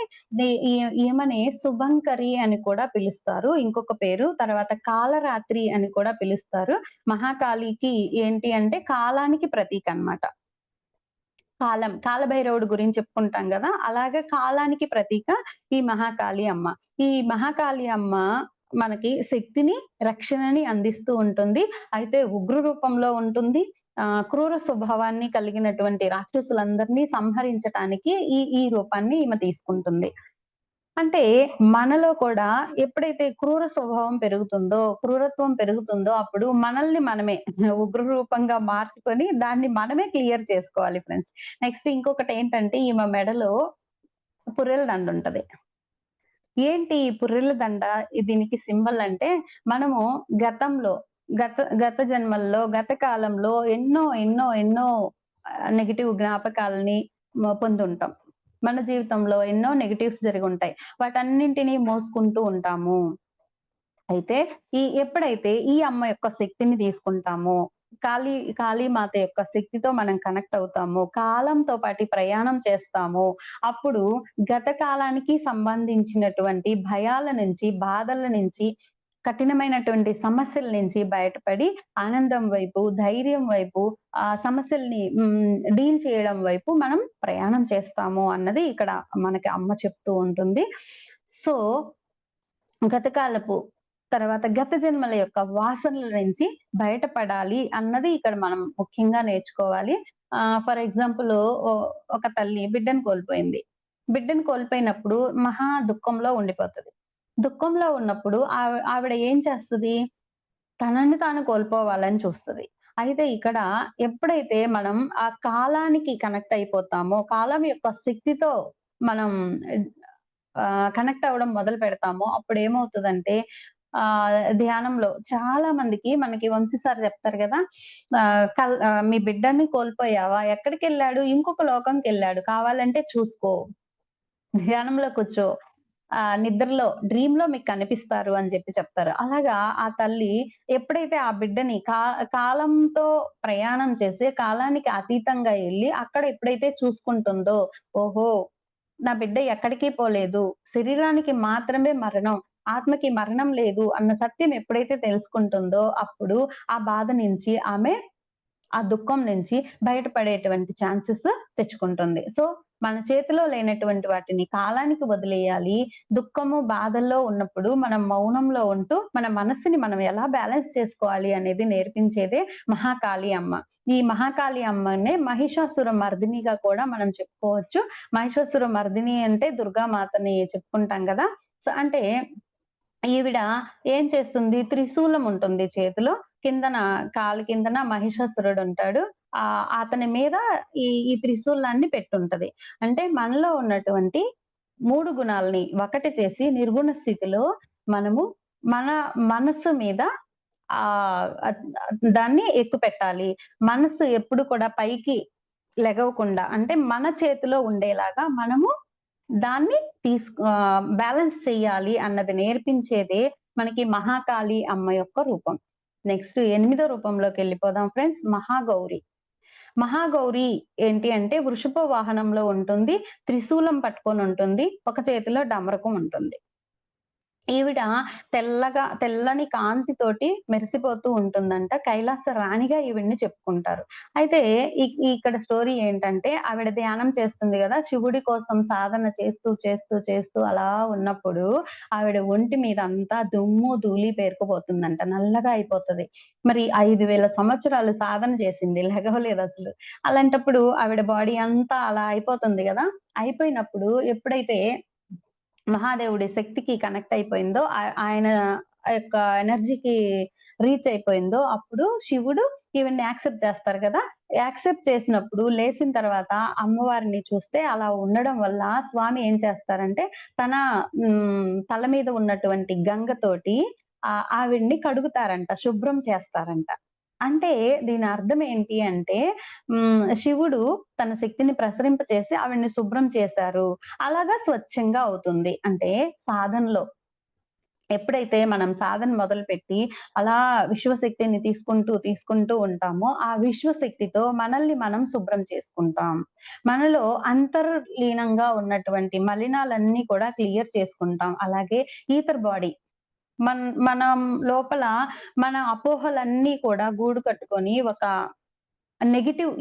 Speaker 1: ఈమెని శుభంకరి అని కూడా పిలుస్తారు. ఇంకొక పేరు. తర్వాత కాలరాత్రి అని కూడా పిలుస్తారు. మహాకాళికి ఏంటి అంటే కాలానికి ప్రతీక అన్నమాట. కాలభైరవుడు గురించి చెప్పుకుంటాం గదా! అలాగే కాలానికి ప్రతీక ఈ మహాకాళి అమ్మ. ఈ మహాకాళి అమ్మ మనకి శక్తిని, రక్షణని అందిస్తూ ఉంటుంది. అయితే ఉగ్ర రూపంలో ఉంటుంది. క్రూర స్వభావాన్ని కలిగినటువంటి రాక్షసులందరినీ సంహరించటానికి ఈ రూపాన్ని ఈమె తీసుకుంటుంది. అంటే మనలో కూడా ఎప్పుడైతే క్రూర స్వభావం పెరుగుతుందో, క్రూరత్వం పెరుగుతుందో అప్పుడు మనల్ని మనమే ఉగ్ర రూపంగా మార్చుకొని దాన్ని మనమే క్లియర్ చేసుకోవాలి ఫ్రెండ్స్. నెక్స్ట్ ఇంకొకటేంటంటే ఈమె మెడలో పుర్రెల దండుంటది. ఏంటి ఈ పుర్రెల దండ? దీనికి సింబల్ అంటే మనము గతంలో గత గత జన్మల్లో, గత కాలంలో ఎన్నో నెగెటివ్ జ్ఞాపకాలని పొందుంటాం. మన జీవితంలో ఎన్నో నెగెటివ్స్ జరిగుంటాయి. వాటన్నింటిని మోసుకుంటూ ఉంటాము. అయితే ఎప్పుడైతే ఈ అమ్మ యొక్క శక్తిని తీసుకుంటామో, కాళీమాత యొక్క శక్తితో మనం కనెక్ట్ అవుతామో, కాలంతో పాటు ప్రయాణం చేస్తామో, అప్పుడు గత కాలానికి సంబంధించినటువంటి భయాల నుంచి, బాధల నుంచి, కఠినమైనటువంటి సమస్యల నుంచి బయటపడి ఆనందం వైపు, ధైర్యం వైపు, ఆ సమస్యల్ని డీల్ చేయడం వైపు మనం ప్రయాణం చేస్తాము అన్నది ఇక్కడ మనకి అమ్మ చెప్తూ ఉంటుంది. సో, గతకాలపు తర్వాత గత జన్మల యొక్క వాసనల నుంచి బయటపడాలి అన్నది ఇక్కడ మనం ముఖ్యంగా నేర్చుకోవాలి. ఫర్ ఎగ్జాంపుల్ ఒక తల్లి బిడ్డను కోల్పోయింది. బిడ్డను కోల్పోయినప్పుడు మహా దుఃఖంలో ఉండిపోతది. దుఃఖంలో ఉన్నప్పుడు ఆవిడ ఏం చేస్తది? తనని తాను కోల్పోవాలని చూస్తది. అయితే ఇక్కడ ఎప్పుడైతే మనం ఆ కాలానికి కనెక్ట్ అయిపోతామో, కాలం యొక్క శక్తితో మనం కనెక్ట్ అవ్వడం మొదలు పెడతామో అప్పుడేమవుతదంటే ధ్యానంలో చాలా మందికి మనకి వంశీ సార్ చెప్తారు గదా! మీ బిడ్డని కోల్పోయావా? ఎక్కడికెళ్ళాడు? ఇంకొక లోకంకెళ్ళాడు. కావాలంటే చూసుకో. ధ్యానంలో కూర్చో. నిద్రలో డ్రీమ్‌లో మీకు కనిపిస్తారు అని చెప్తారు. అలాగా ఆ తల్లి ఎప్పుడైతే ఆ బిడ్డని కాలంతో ప్రయాణం చేసి, కాలానికి అతీతంగా ఎళ్లి అక్కడ ఎప్పుడైతే చూసుకుంటుందో, ఓహో! నా బిడ్డ ఎక్కడికి పోలేదు. శరీరానికి మాత్రమే మరణం. ఆత్మకి మరణం లేదు అన్న సత్యం ఎప్పుడైతే తెలుసుకుంటుందో, అప్పుడు ఆ బాధ నుంచి ఆమె ఆ దుఃఖం నుంచి బయటపడేటువంటి ఛాన్సెస్ తెచ్చుకుంటుంది. సో, మన చేతిలో లేనటువంటి వాటిని కాలానికి వదిలేయాలి. దుఃఖము, బాధల్లో ఉన్నప్పుడు మనం మౌనంలో ఉంటూ, మన మనస్సుని మనం ఎలా బ్యాలెన్స్ చేసుకోవాలి అనేది నేర్పించేదే మహాకాళి అమ్మ. ఈ మహాకాళి అమ్మనే మహిషాసుర మర్దినిగా కూడా మనం చెప్పుకోవచ్చు. మహిషాసుర మర్దిని అంటే దుర్గామాతని చెప్పుకుంటాం గదా! సో, అంటే ఈవిడ ఏం చేస్తుంది? త్రిశూలం ఉంటుంది చేతిలో. కిందన కాలు కిందన మహిషాసురుడుంటాడు. అతని మీద ఈ త్రిశూలాన్ని పెట్టుంటది. అంటే మనలో ఉన్నటువంటి 3 గుణాల్ని ఒకటి చేసి నిర్గుణ స్థితిలో మనము మన మనస్సు మీద అద్ దాన్ని ఎక్కుపెట్టాలి. మనస్సు ఎప్పుడు కూడా పైకి లెగవకుండా అంటే మన చేతిలో ఉండేలాగా మనము దాన్ని బ్యాలెన్స్ చెయ్యాలి అన్నది నేర్పించేదే మనకి మహాకాళి అమ్మ యొక్క రూపం. నెక్స్ట్ ఎనిమిదో రూపంలోకెళ్ళిపోదాం ఫ్రెండ్స్. మహాగౌరి. మహాగౌరి ఏంటి అంటే వృషభ వాహనంలో ఉంటుంది. త్రిశూలం పట్టుకొనుంటుంది. ఒక చేతిలో డమరుకం ఉంటుంది. ఈవిడ తెల్లని కాంతితోటి మెరిసిపోతూ ఉంటుందంట. కైలాస రాణిగా ఈవిడ్ని చెప్పుకుంటారు. అయితే ఇక్కడ స్టోరీ ఏంటంటే ఆవిడ ధ్యానం చేస్తుంది గదా! శివుడి కోసం సాధన చేస్తూ అలా ఉన్నప్పుడు ఆవిడ ఒంటి మీదంతా దుమ్ము, ధూళి పేరుకుపోతుందంట. నల్లగా అయిపోతది. మరి 5000 సంవత్సరాలు సాధన చేసింది. లెగవలేదసలు. అలాంటప్పుడు ఆవిడ బాడీ అంతా అలా అయిపోతుంది గదా! అయిపోయినప్పుడు ఎప్పుడైతే మహాదేవుడి శక్తికి కనెక్ట్ అయిపోయిందో, ఆయన యొక్క ఎనర్జీకి రీచ్ అయిపోయిందో, అప్పుడు శివుడు ఈవిడ్ని యాక్సెప్ట్ చేస్తారు గదా! యాక్సెప్ట్ చేసినప్పుడు లేసిన తర్వాత అమ్మవారిని చూస్తే అలా ఉండడం వల్ల స్వామి ఏం చేస్తారంటే, తన తల మీద ఉన్నటువంటి గంగతోటి ఆవిడ్ని కడుగుతారంట. శుభ్రం చేస్తారంట. అంటే దీని అర్థం ఏంటి అంటే, శివుడు తన శక్తిని ప్రసరింపచేసి ఆవిడ్ని శుభ్రం చేశారు. అలాగా స్వచ్ఛంగా అవుతుంది. అంటే సాధనలో ఎప్పుడైతే మనం సాధన మొదలుపెట్టి అలా విశ్వశక్తిని తీసుకుంటూ ఉంటామో, ఆ విశ్వశక్తితో మనల్ని మనం శుభ్రం చేసుకుంటాం. మనలో అంతర్లీనంగా ఉన్నటువంటి మలినాలన్నీ కూడా క్లియర్ చేసుకుంటాం. అలాగే ఈథర్ బాడీ మనం లోపల మన అపోహలన్నీ కూడా గూడు కట్టుకొని ఒక నెగెటివ్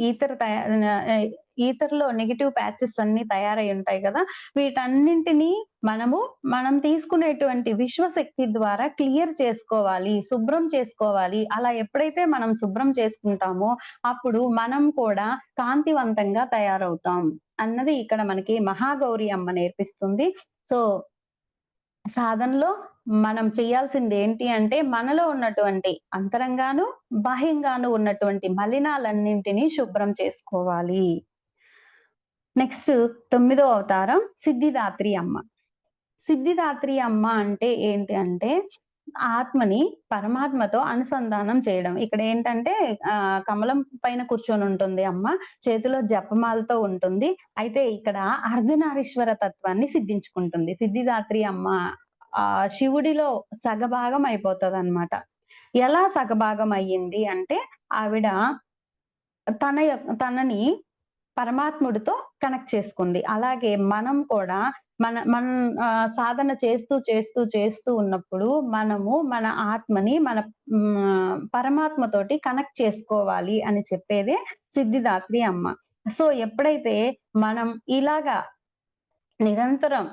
Speaker 1: ఈథర్‌లో నెగెటివ్ ప్యాచెస్ అన్నీ తయారై ఉంటాయి గదా! వీటన్నింటిని మనం తీసుకునేటువంటి విశ్వశక్తి ద్వారా క్లియర్ చేసుకోవాలి. శుభ్రం చేసుకోవాలి. అలా ఎప్పుడైతే మనం శుభ్రం చేసుకుంటామో, అప్పుడు మనం కూడా కాంతివంతంగా తయారవుతాం. అన్నది ఇక్కడ మనకి మహాగౌరి అమ్మ నేర్పిస్తుంది. సో సాధనలో మనం చేయాల్సిందేంటి అంటే, మనలో ఉన్నటువంటి అంతరంగాను, బాహ్యంగాను ఉన్నటువంటి మలినాలన్నింటినీ శుభ్రం చేసుకోవాలి. నెక్స్ట్ తొమ్మిదో అవతారం సిద్ధిదాత్రి అమ్మ. సిద్ధిదాత్రి అమ్మ అంటే ఏంటి అంటే, ఆత్మని పరమాత్మతో అనుసంధానం చేయడం. ఇక్కడేంటంటే కమలం పైన కూర్చొనుంటుంది అమ్మ. చేతిలో జపమాలతో ఉంటుంది. అయితే ఇక్కడ అర్ధనారీశ్వర తత్వాన్ని సిద్ధించుకుంటుంది. సిద్ధిదాత్రి అమ్మ శివుడిలో సగభాగం అయిపోతదనమాట. ఎలా సగభాగం అయ్యింది అంటే, ఆవిడ తనని పరమాత్ముడితో కనెక్ట్ చేసుకుంది. అలాగే మనం కూడా మనం సాధన చేస్తూ ఉన్నప్పుడు మనము మన ఆత్మని పరమాత్మతోటి కనెక్ట్ చేసుకోవాలి అని చెప్పేదే సిద్ధిదాత్రి అమ్మ. సో, ఎప్పుడైతే మనం ఇలాగా నిరంతరం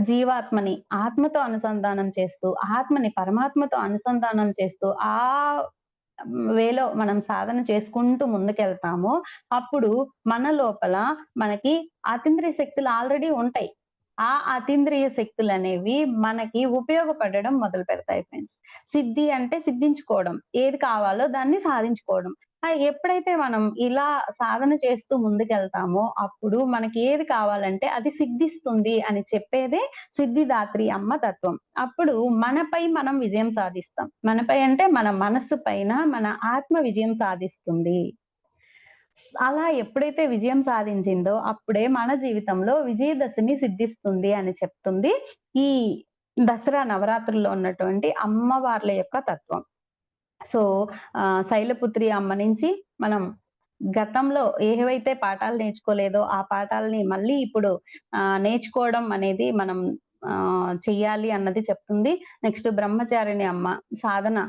Speaker 1: జీవాత్మని ఆత్మతో అనుసంధానం చేస్తూ, ఆత్మని పరమాత్మతో అనుసంధానం చేస్తూ, వేలో మనం సాధన చేసుకుంటూ ముందుకెళ్తామో, అప్పుడు మన లోపల మనకి అతీంద్రియ శక్తులు ఆల్రెడీ ఉంటాయి. ఆ అతీంద్రియ శక్తులనేవి మనకి ఉపయోగపడడం మొదలుపెడతాయి ఫ్రెండ్స్. సిద్ధి అంటే సిద్ధించుకోవడం. ఏది కావాలో దాన్ని సాధించుకోవడం. ఎప్పుడైతే మనం ఇలా సాధన చేస్తూ ముందుకెళ్తామో, అప్పుడు మనకి ఏది కావాలంటే అది సిద్ధిస్తుంది అని చెప్పేదే సిద్ధిదాత్రి అమ్మ తత్వం. అప్పుడు మనపై మనం విజయం సాధిస్తాం. మనపై అంటే మన మనస్సు పైన మన ఆత్మ విజయం సాధిస్తుంది. అలా ఎప్పుడైతే విజయం సాధించిందో అప్పుడే మన జీవితంలో విజయదశమి సిద్ధిస్తుంది అని చెప్తుంది ఈ దసరా నవరాత్రుల్లో ఉన్నటువంటి అమ్మవార్ల యొక్క తత్వం. సో, శైలపుత్రి అమ్మ నుంచి మనం గతంలో ఏవైతే పాఠాలు నేర్చుకోలేదో ఆ పాఠాలని మళ్ళీ ఇప్పుడు నేర్చుకోవడం అనేది మనం చెయ్యాలి అన్నది చెప్తుంది. నెక్స్ట్ బ్రహ్మచారిణి అమ్మ సాధన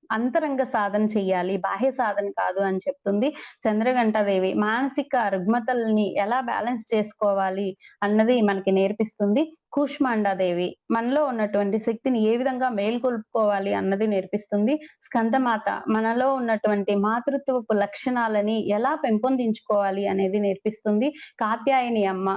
Speaker 1: అంతరంగ సాధన చెయ్యాలి. బాహ్య సాధన కాదు అని చెప్తుంది. చంద్రఘంటాదేవి మానసిక రుగ్మతల్ని ఎలా బ్యాలెన్స్ చేసుకోవాలి అన్నది మనకి నేర్పిస్తుంది. కూష్మాండాదేవి మనలో ఉన్నటువంటి శక్తిని ఏ విధంగా మేల్కొల్పుకోవాలి అన్నది నేర్పిస్తుంది. స్కందమాత మనలో ఉన్నటువంటి మాతృత్వపు లక్షణాలని ఎలా పెంపొందించుకోవాలి అనేది నేర్పిస్తుంది. కాత్యాయని అమ్మ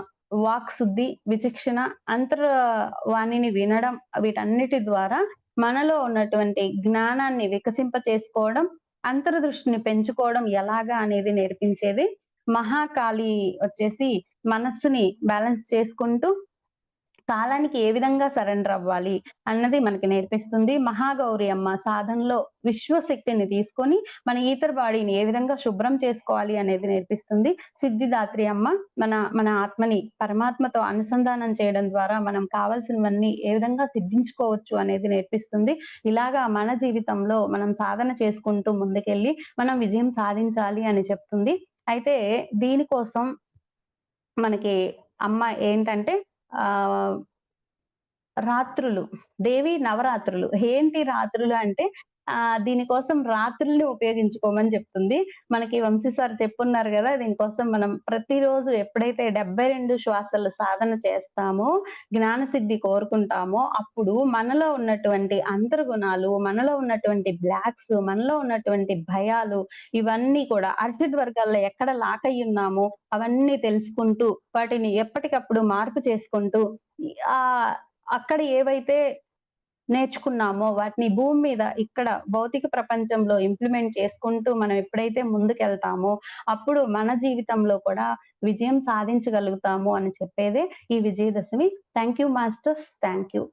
Speaker 1: వాక్ శుద్ధి, విచక్షణ, అంతర్వాణిని వినడం వీటన్నిటి ద్వారా మనలో ఉన్నటువంటి జ్ఞానాన్ని వికసింప చేసుకోవడం, అంతర్దృష్టిని పెంచుకోవడం ఎలాగా అనేది నేర్పించేది. మహాకాళి వచ్చేసి మనస్సుని బ్యాలెన్స్ చేసుకుంటూ కాలానికి ఏ విధంగా సరెండర్ అవ్వాలి అన్నది మనకి నేర్పిస్తుంది. మహాగౌరి అమ్మ సాధనలో విశ్వశక్తిని తీసుకొని మన ఈథర్ బాడీని ఏ విధంగా శుభ్రం చేసుకోవాలి అనేది నేర్పిస్తుంది. సిద్ధిదాత్రి అమ్మ మన ఆత్మని పరమాత్మతో అనుసంధానం చేయడం ద్వారా మనం కావాల్సినవన్నీ ఏ విధంగా సిద్ధించుకోవచ్చు అనేది నేర్పిస్తుంది. ఇలాగా మన జీవితంలో మనం సాధన చేసుకుంటూ ముందుకెళ్ళి మనం విజయం సాధించాలి అని చెప్తుంది. అయితే దీనికోసం మనకి అమ్మ ఏంటంటే ఆహ్, రాత్రులు. దేవి నవరాత్రులు. ఏంటి రాత్రులు అంటే దీనికోసం రాత్రుల్ని ఉపయోగించుకోమని చెప్తుంది. మనకి వంశీ సార్ చెప్పున్నారు గదా! దీనికోసం మనం ప్రతిరోజు ఎప్పుడైతే 72 శ్వాసలు సాధన చేస్తామో, జ్ఞానసిద్ధి కోరుకుంటామో, అప్పుడు మనలో ఉన్నటువంటి అంతర్గుణాలు, మనలో ఉన్నటువంటి బ్లాక్స్, మనలో ఉన్నటువంటి భయాలు ఇవన్నీ కూడా అర్చిడ్ వర్గాల్లో ఎక్కడ లాక్ అయ్యున్నామో అవన్నీ తెలుసుకుంటూ, వాటిని ఎప్పటికప్పుడు మార్పు చేసుకుంటూ ఆహ్, అక్కడ ఏవైతే నేర్చుకున్నామో వాటిని భూమి మీద ఇక్కడ భౌతిక ప్రపంచంలో ఇంప్లిమెంట్ చేసుకుంటూ మనం ఎప్పుడైతే ముందుకెళ్తామో, అప్పుడు మన జీవితంలో కూడా విజయం సాధించగలుగుతాము అని చెప్పేదే ఈ Vijayadashami. Thank you masters. Thank you.